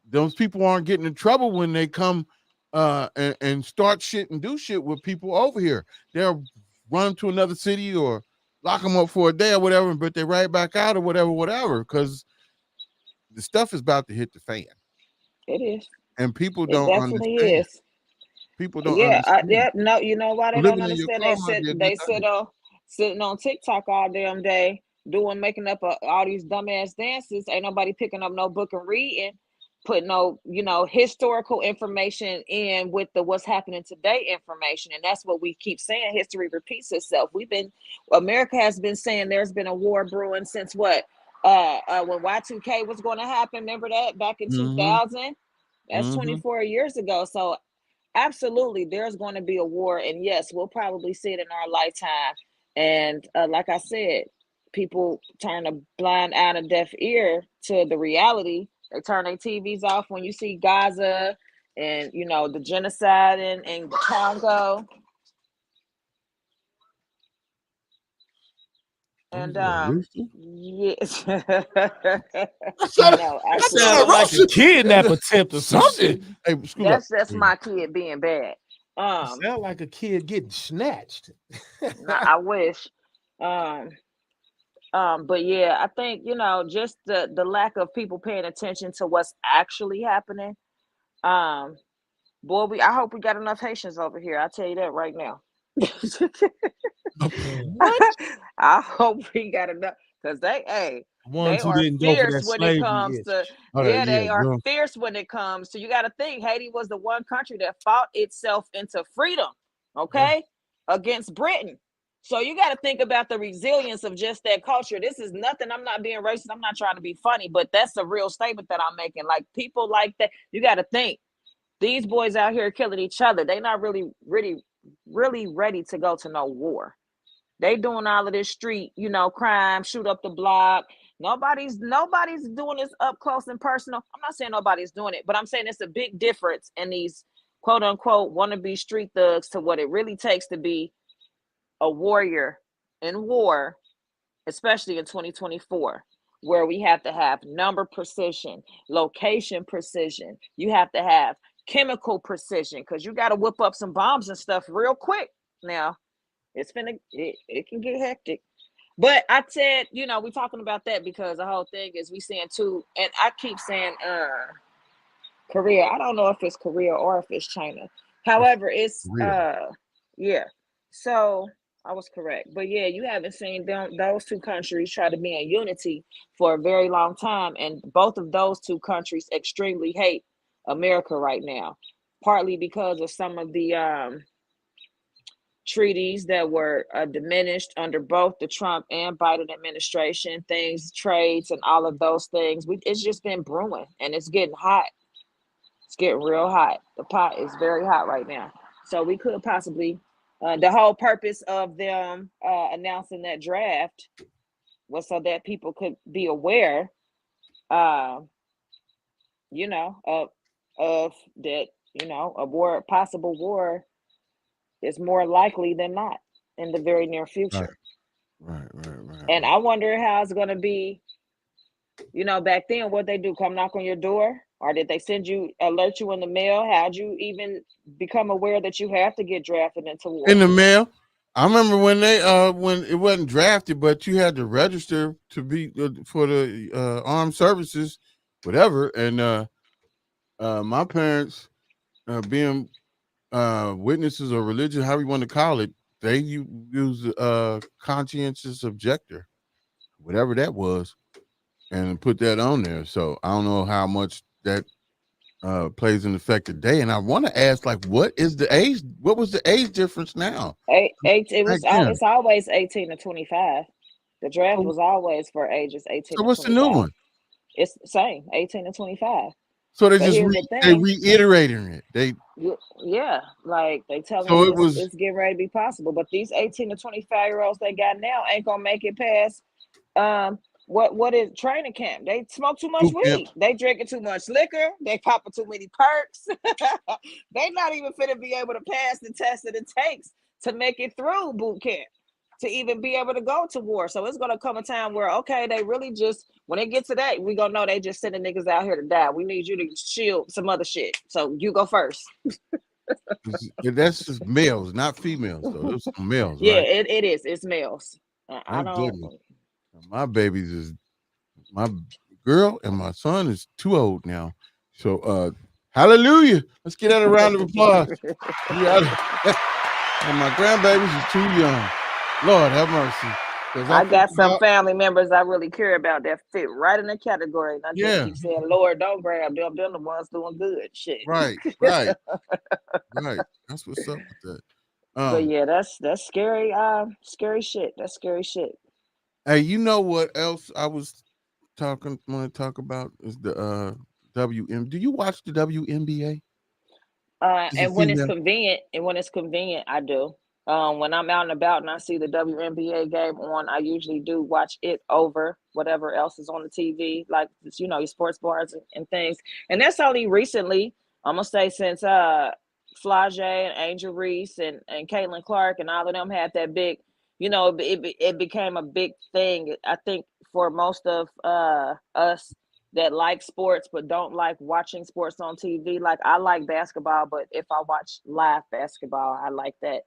S3: Those people aren't getting in trouble when they come and start shit and do shit with people over here. They'll run to another city or lock them up for a day or whatever, but they right back out or whatever, because the stuff is about to hit the fan.
S4: It is.
S3: And people don't understand. People don't understand.
S4: No, you know why they don't understand? They sit sitting on TikTok all damn day, making up all these dumbass dances. Ain't nobody picking up no book and reading, putting no, historical information in with the what's happening today information. And that's what we keep saying. History repeats itself. America has been saying there's been a war brewing since what? When Y2K was going to happen. Remember that back in 2000? That's 24 years ago. So absolutely, there's going to be a war. And yes, we'll probably see it in our lifetime. And like I said, people turn a blind eye and a deaf ear to the reality. They turn their TVs off when you see Gaza and, the genocide in Congo. And yes,
S5: sounds like a kidnap attempt or something.
S3: Hey,
S4: that's my kid being bad.
S5: Sound like a kid getting snatched.
S4: I wish. But yeah, I think just the lack of people paying attention to what's actually happening. Boy, I hope we got enough Haitians over here. I'll tell you that right now. I hope we got enough because they are fierce when it comes to they are fierce when it comes to. You got to think Haiti was the one country that fought itself into freedom, against Britain. So you got to think about the resilience of just that culture. This is nothing. I'm not being racist. I'm not trying to be funny, but that's a real statement that I'm making. Like people like that, you got to think these boys out here killing each other. They not really ready to go to no war. They doing all of this street, crime, shoot up the block. Nobody's doing this up close and personal. I'm not saying nobody's doing it, but I'm saying it's a big difference in these quote unquote wannabe street thugs to what it really takes to be a warrior in war, especially in 2024, where we have to have number precision, location precision. You have to have chemical precision because you got to whip up some bombs and stuff real quick. Now it can get hectic, but I said, we're talking about that because the whole thing is we seeing too, and I keep saying Korea. I don't know if it's Korea or if it's China. However, it's yeah. So I was correct, but yeah, you haven't seen those two countries try to be in unity for a very long time, and both of those two countries extremely hate America right now, partly because of some of the treaties that were diminished under both the Trump and Biden administration, trades and all of those things. It's just been brewing and it's getting hot. It's getting real hot. The pot is very hot right now. So we could possibly, the whole purpose of them announcing that draft was so that people could be aware, of that, a possible war is more likely than not in the very near future.
S3: Right.
S4: And I wonder how it's going to be, back then, what they do, come knock on your door, or did they alert you in the mail? How'd you even become aware that you have to get drafted into war?
S3: In the mail. I remember when when it wasn't drafted, but you had to register to be for the armed services, whatever. And my parents, being witnesses of religion, however you want to call it, they use conscientious objector, whatever that was, and put that on there. So I don't know how much that plays an effect today. And I want to ask, like, what is the age? What was the age difference now?
S4: It's always 18 to 25. The draft was always for ages 18 to 25.
S3: So what's the new one?
S4: It's the same, 18 to 25.
S3: So they just they reiterating it.
S4: Like they tell them it's getting ready to be possible. But these 18 to 25-year-olds they got now ain't gonna make it past what is training camp. They smoke too much weed. They drinking too much liquor. They popping too many perks. They not even finna be able to pass the test that it takes to make it through boot camp to even be able to go to war. So it's gonna come a time where they really just, when they get to that, we gonna know they just sending niggas out here to die. We need you to shield some other shit. So you go first.
S3: That's just males, not females though. Those are males.
S4: Yeah,
S3: right?
S4: it is. It's males. I don't.
S3: My babies is my girl and my son is too old now. So hallelujah. Let's get that a round of applause. And my grandbabies is too young. Lord have mercy.
S4: I got some family members I really care about that fit right in the category. And I just
S3: Yeah.
S4: keep saying, Lord, don't grab them. They're the ones doing good shit.
S3: Right. That's what's up with that.
S4: But yeah, that's scary. Scary shit. That's scary shit.
S3: Hey, you know what else I was want to talk about is the WM. Do you watch the WNBA?
S4: And when it's convenient, I do. When I'm out and about and I see the WNBA game on, I usually do watch it over whatever else is on the TV, like your sports bars and things. And that's only recently, I'm gonna say, since Flage and Angel Reese and Caitlin Clark and all of them had that big, it became a big thing. I think for most of us that like sports but don't like watching sports on TV. Like, I like basketball, but if I watch live basketball, I like that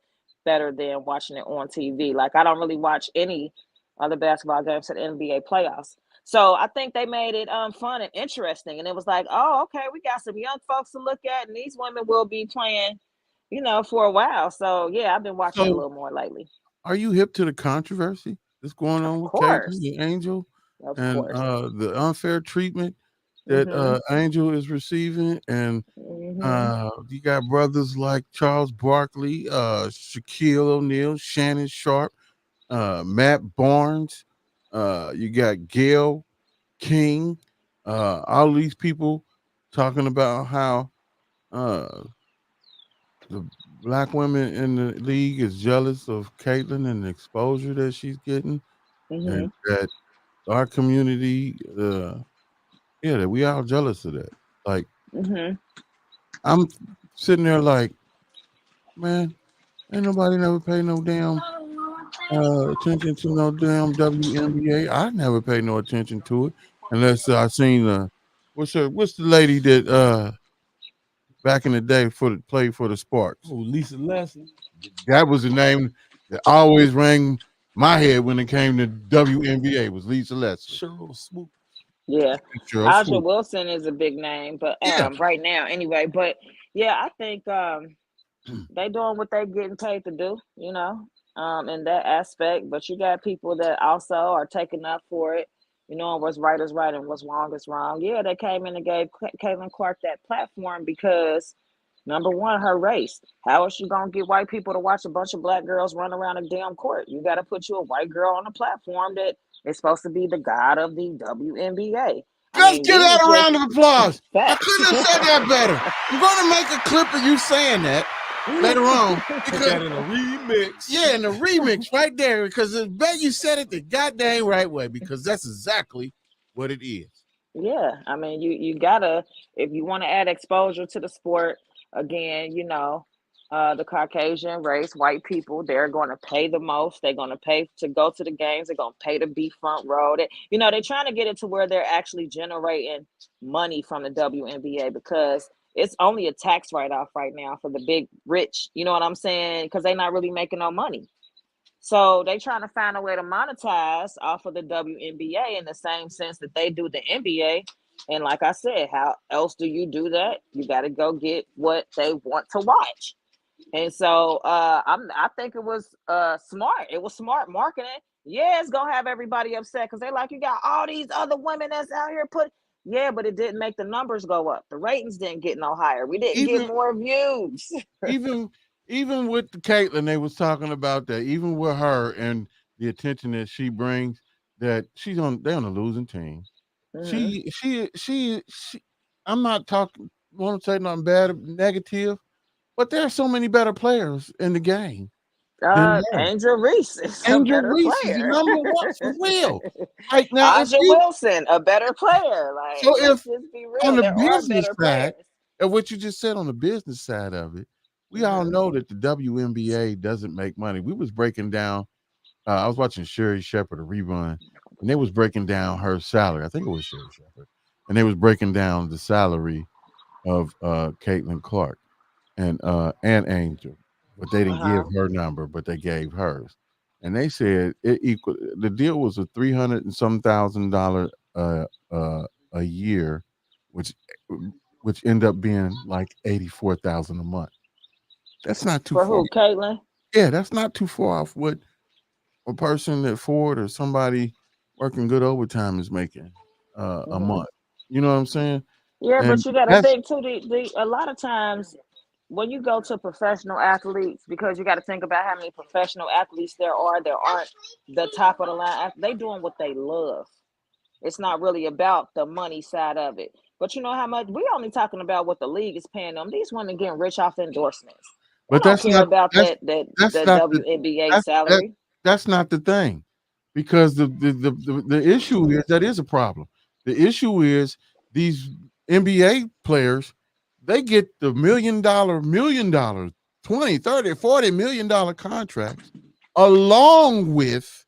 S4: better than watching it on TV. Like, I don't really watch any other basketball games in the NBA playoffs. So I think they made it fun and interesting. And it was like, oh, okay, we got some young folks to look at, and these women will be playing, for a while. So yeah, I've been watching a little more lately.
S3: Are you hip to the controversy that's going on with Caitlin and Angel? And the unfair treatment that Angel is receiving, and you got brothers like Charles Barkley, Shaquille O'Neal, Shannon Sharp, Matt Barnes, you got Gayle King, all these people talking about how the black women in the league is jealous of Caitlin and the exposure that she's getting, and that our community, that we all jealous of that. Like, I'm sitting there like, man, ain't nobody never pay no damn attention to no damn WNBA. I never paid no attention to it unless I seen what's the lady that back in the day played for the Sparks?
S5: Oh, Lisa Leslie.
S3: That was the name that always rang my head when it came to WNBA, was Lisa Leslie.
S5: Cheryl Swoop.
S4: Yeah, Aja Wilson is a big name, but right now anyway. But yeah, I think they doing what they getting paid to do, in that aspect. But you got people that also are taking up for it, and what's right is right and what's wrong is wrong. Yeah, they came in and gave Caitlin Clark that platform because, number one, her race. How is she gonna get white people to watch a bunch of black girls run around a damn court? You got to put you a white girl on a platform that is supposed to be the god of the WNBA.
S3: Let's give that a round of applause. I couldn't have said that better. I'm going to make a clip of you saying that later on.
S5: Put that in a remix.
S3: Yeah, in a remix right there, because I bet you said it the goddamn right way, because that's exactly what it is.
S4: Yeah, I mean, you gotta, if you want to add exposure to the sport, again, the Caucasian race, white people, they're going to pay the most. They're going to pay to go to the games. They're going to pay to be front row. They're trying to get it to where they're actually generating money from the WNBA, because it's only a tax write-off right now for the big rich. You know what I'm saying? Because they're not really making no money. So they trying to find a way to monetize off of the WNBA in the same sense that they do the NBA. And like I said, how else do you do that? You got to go get what they want to watch. And so I think it was smart. It was smart marketing. Yeah, it's gonna have everybody upset because they like, you got all these other women that's out here yeah, but it didn't make the numbers go up. The ratings didn't get no higher. We didn't get more views.
S3: even with Caitlin, they was talking about that. Even with her and the attention that she brings, that they're on a losing team. She I'm not want to say nothing bad, negative, but there are so many better players in the game.
S4: Angel Reese is
S3: Angel Reese is the number one for real. Like, now,
S4: Aja Wilson, a better player. Like,
S3: so
S4: let's just be real,
S3: on the business side, and what you just said on the business side of it, we all know that the WNBA doesn't make money. We was breaking down. I was watching Sherry Shepherd, a rerun, and they was breaking down her salary. I think it was Sherry Shepherd, and they was breaking down the salary of Caitlin Clark and Angel, but they didn't give her number, but they gave hers, and they said it equal. The deal was a $300 and some $1,000 a year, which ended up being like $84,000 a month. That's not too
S4: for
S3: far.
S4: who, Caitlin?
S3: Yeah, that's not too far off what a person at Ford or somebody working good overtime is making a month. You know what I'm saying?
S4: Yeah,
S3: And
S4: but you got to
S3: that's
S4: think too. A lot of times when you go to professional athletes, because you got to think about how many professional athletes there aren't the top of the line. They doing what they love. It's not really about the money side of it. But you know how much we only talking about what the league is paying them. These women getting rich off endorsements. They
S3: but
S4: don't
S3: that's
S4: care
S3: not
S4: about
S3: that's
S4: the
S3: that's not the
S4: WNBA
S3: that's that
S4: salary.
S3: that's not the thing, because the issue is that is a problem. The issue is these NBA players, they get the $1 million, 20, 30, 40 million dollar contracts along with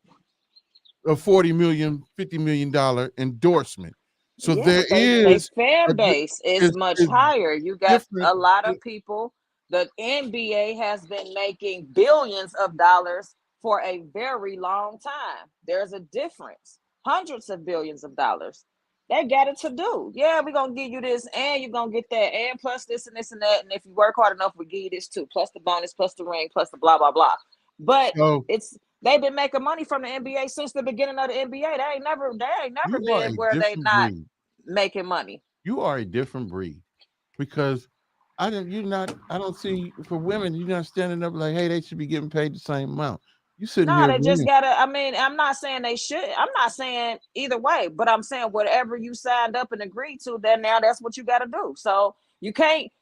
S3: a 40 million, $50 million endorsement. So
S4: Yeah,
S3: there
S4: but they
S3: is a
S4: fan base is much
S3: is
S4: higher. You got
S3: different.
S4: a lot of people. The NBA has been making billions of dollars for a very long time. There's a difference. Hundreds of billions of dollars. They got it to do. Yeah, we're gonna give you this, and you're gonna get that, and plus this and this and that. And if you work hard enough, we give you this too, plus the bonus, plus the ring, plus the blah blah blah. But
S3: So
S4: they've been making money from the NBA since the beginning of the NBA. They ain't never
S3: you are
S4: been
S3: a
S4: where they
S3: different
S4: not
S3: breed.
S4: making money.
S3: You are a different breed, because I don't see, for women, you're not standing up like, hey, they should be getting paid the same amount. You sitting
S4: No,
S3: here
S4: they just
S3: agreeing.
S4: gotta. I mean, I'm not saying they should. I'm not saying either way, but I'm saying whatever you signed up and agreed to, then now that's what you got to do. So you can't.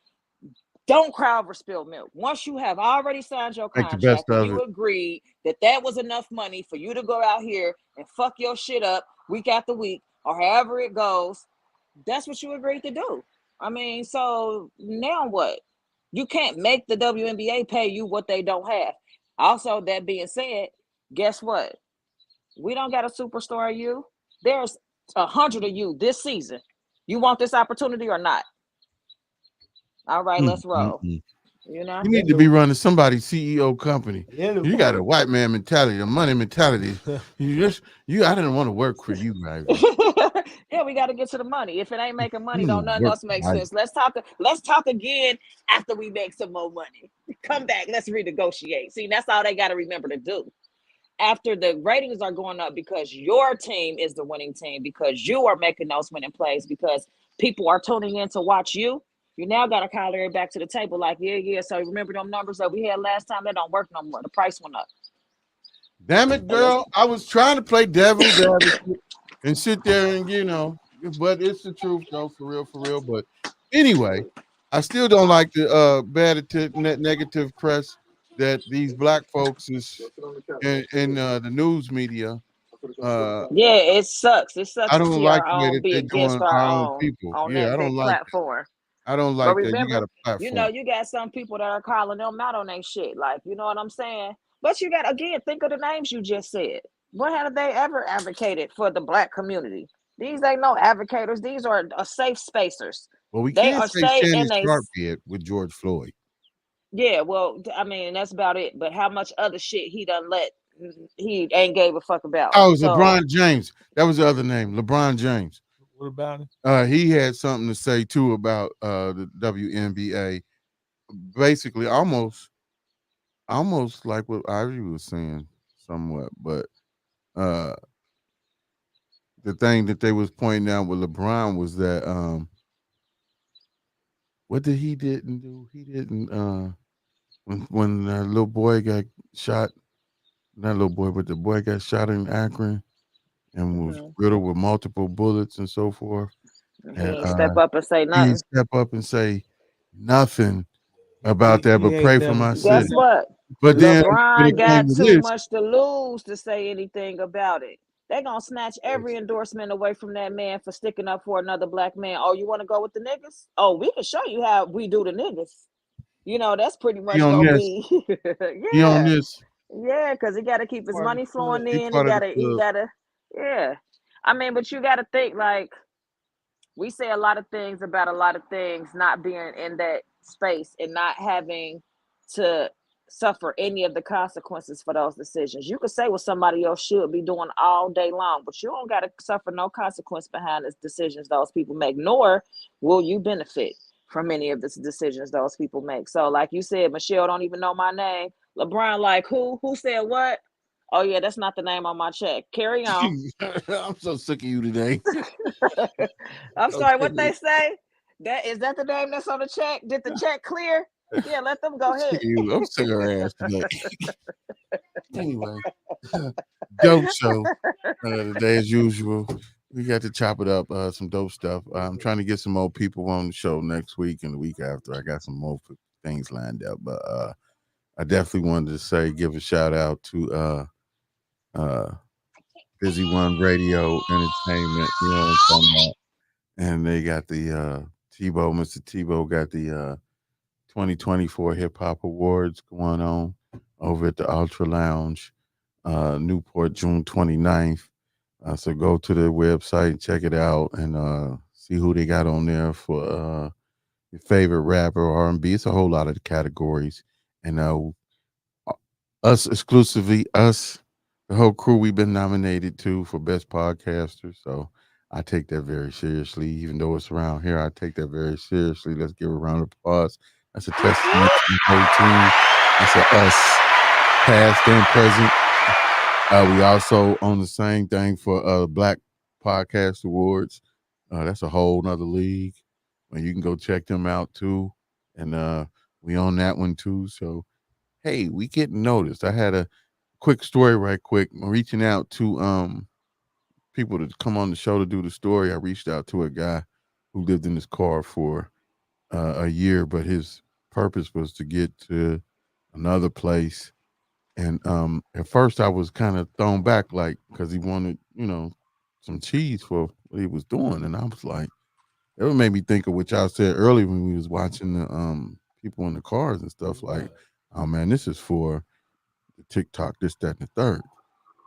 S4: Don't cry over spilled milk. Once you have already signed your
S3: Make the best
S4: contract and
S3: of
S4: you
S3: it.
S4: agreed that that was enough money for you to go out here and fuck your shit up week after week or however it goes, that's what you agreed to do. I mean, so now what? You can't make the WNBA pay you what they don't have. Also, that being said, guess what? We don't got a superstar of you. There's 100 of you this season. You want this opportunity or not? All right, let's roll.
S3: You
S4: You know?
S3: need to be running somebody's CEO company.
S5: Yeah,
S3: You got a white man mentality, a money mentality. I didn't want to work for you, guys.
S4: Yeah, we got to get to the money. If it ain't making money,
S3: You
S4: don't
S3: don't
S4: nothing
S3: work
S4: else make
S3: right.
S4: sense. Let's talk again after we make some more money. Come back, let's renegotiate. See, that's all they got to remember to do. After the ratings are going up because your team is the winning team, because you are making those winning plays, because people are tuning in to watch you. You now got to call everybody back to the table like, yeah. So remember them numbers that we had last time? They don't work no more. The price went up.
S3: Damn it, girl. I was trying to play devil's advocate and sit there and, but it's the truth, though, for real. But anyway, I still don't like the negative press that these black folks is in the news media.
S4: Yeah, it sucks. It
S3: I
S4: sucks to
S3: don't
S4: see
S3: like
S4: our
S3: the way
S4: own
S3: that
S4: be
S3: they're
S4: against
S3: doing
S4: our
S3: our own
S4: own
S3: people.
S4: on
S3: Yeah,
S4: that
S3: I don't
S4: big
S3: like that.
S4: platform.
S3: I don't
S4: But
S3: like that. You got
S4: remember,
S3: a platform.
S4: you got some people that are calling them out on their shit. Like, you know what I'm saying? But you got, again, think of the names you just said. What have they ever advocated for the black community? These ain't no advocators. These are safe spacers.
S3: Well, we
S4: They
S3: can't
S4: are
S3: say
S4: stay
S3: Shannon
S4: in a.
S3: Sharp did with George Floyd.
S4: Yeah, well, I mean, that's about it. But how much other shit he done let, he ain't gave a fuck about.
S3: Oh, it was
S4: So,
S3: LeBron James. That was the other name, LeBron James.
S5: What about it?
S3: He had something to say too about the WNBA. Basically, almost like what Ivy was saying, somewhat. But the thing that they was pointing out with LeBron was that what did he didn't do? He didn't when the little boy got shot. Not little boy, but the boy got shot in Akron and was riddled with multiple bullets and so forth.
S4: he
S3: And
S4: ain't step up and say
S3: he
S4: nothing.
S3: step up and say nothing about that, but pray for my city.
S4: Guess what?
S3: But then when
S4: LeBron
S3: it came
S4: got
S3: to
S4: too
S3: this,
S4: much to lose to say anything about it. They're going to snatch every endorsement away from that man for sticking up for another black man. Oh, you want to go with the niggas? Oh, we can show you how we do the niggas. That's pretty
S3: he
S4: much
S3: on
S4: going to
S3: this,
S4: be.
S3: he on
S4: Yeah.
S3: this.
S4: Yeah, because he got to keep his money flowing
S3: He
S4: in.
S3: part of the
S4: He
S3: club.
S4: got to, yeah. I mean, but you got to think, like, we say a lot of things about a lot of things not being in that space and not having to suffer any of the consequences for those decisions. You could say what somebody else should be doing all day long, but you don't got to suffer no consequence behind the decisions those people make, nor will you benefit from any of the decisions those people make. So like you said, Michelle don't even know my name. LeBron, like who said what? Oh yeah, that's not the name on my check. Carry on.
S3: I'm so sick of you today.
S4: I'm sorry, what they say? That the name that's on the check? Did the check clear? Yeah, let them go ahead.
S3: I'm sick of her ass today. Anyway, dope show today as usual. We got to chop it up, some dope stuff. I'm trying to get some more people on the show next week and the week after. I got some more things lined up, but I definitely wanted to give a shout out to Busy One Radio Entertainment. You know what I'm talking about? And they got the Mr. Tebow got the 2024 Hip Hop Awards going on over at the Ultra Lounge, Newport, June 29th. So go to the website, check it out, and see who they got on there for your favorite rapper or R&B. It's a whole lot of the categories. And us exclusively, the whole crew, we've been nominated too for Best Podcaster. So I take that very seriously. Even though it's around here, I take that very seriously. Let's give a round of applause. That's a testament to the whole team. That's a us, past and present. We also own the same thing for Black Podcast Awards. That's a whole nother league. You can go check them out too. And we own that one too. So, hey, we getting noticed. I had a quick story right quick. I'm reaching out to people to come on the show to do the story. I reached out to a guy who lived in his car for a year, but his purpose was to get to another place. And at first I was kind of thrown back, like, because he wanted, some cheese for what he was doing. And I was like, it made me think of what y'all said earlier when we was watching the people in the cars and stuff, like, oh man, this is for the TikTok, this, that, and the third.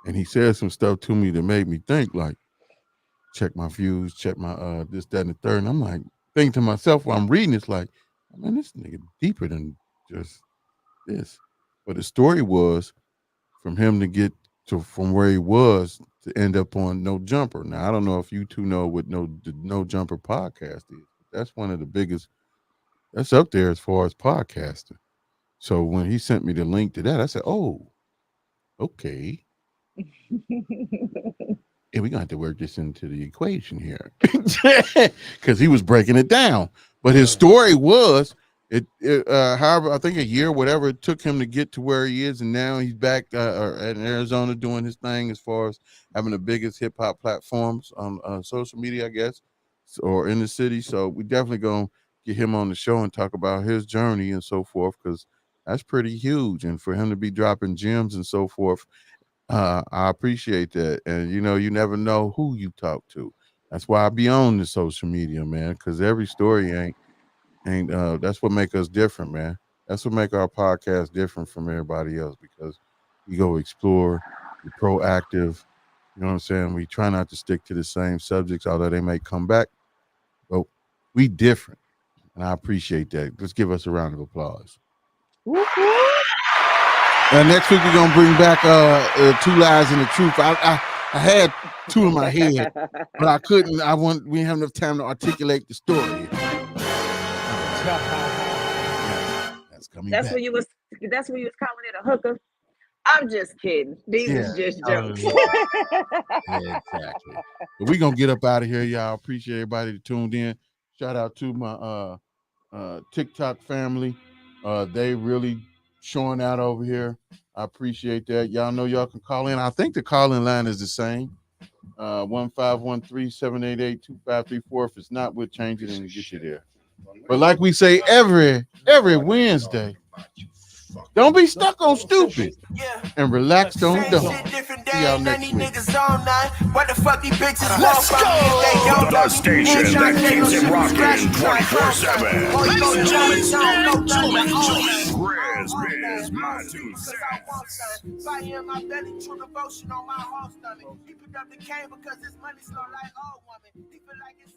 S3: And he said some stuff to me that made me think, like, check my views, check my this, that, and the third. And I'm like, thinking to myself while I'm reading, it's like, man, this nigga deeper than just this. But the story was from him to get to from where he was to end up on No Jumper. Now I don't know if you two know what the No Jumper podcast is. That's one of the biggest. That's up there as far as podcasting. So when he sent me the link to that, I said, "Oh, okay." And we're gonna have to work this into the equation here, because he was breaking it down. But his story was however, I think a year, whatever it took him to get to where he is, and now he's back in Arizona doing his thing as far as having the biggest hip hop platforms on social media, I guess, or in the city. So we definitely gonna get him on the show and talk about his journey and so forth, because that's pretty huge. And for him to be dropping gems and so forth, I appreciate that. And you never know who you talk to. That's why I be on the social media, man, because every story ain't that's what make us different, man. That's what make our podcast different from everybody else, because we go explore, be proactive. You know what I'm saying? We try not to stick to the same subjects, although they may come back, but we different, and I appreciate that. Let's give us a round of applause. Next week we're gonna bring back Two Lies and the Truth. I had two in my head, but I couldn't. We didn't have enough time to articulate the story. That's coming back.
S4: That's when you was calling it a hooker. I'm just kidding. These is just jokes.
S3: Yeah, exactly. But we're gonna get up out of here, y'all. Appreciate everybody that tuned in. Shout out to my TikTok family. They really showing out over here. I appreciate that. Y'all know y'all can call in. I think the call-in line is the same. 1513-788-2534. If it's not, we'll change it and get you there. But like we say every Wednesday, don't be stuck on stupid and relax on dumb. See y'all next week.
S2: Let's go! The station that keeps it rocking 24/7. Ladies and gentlemen, GRIZZBIZ, my 2 cents.
S1: By him, I belly true devotion on my whole stomach. He picked up the cane because his money slow like old woman. He feel like it's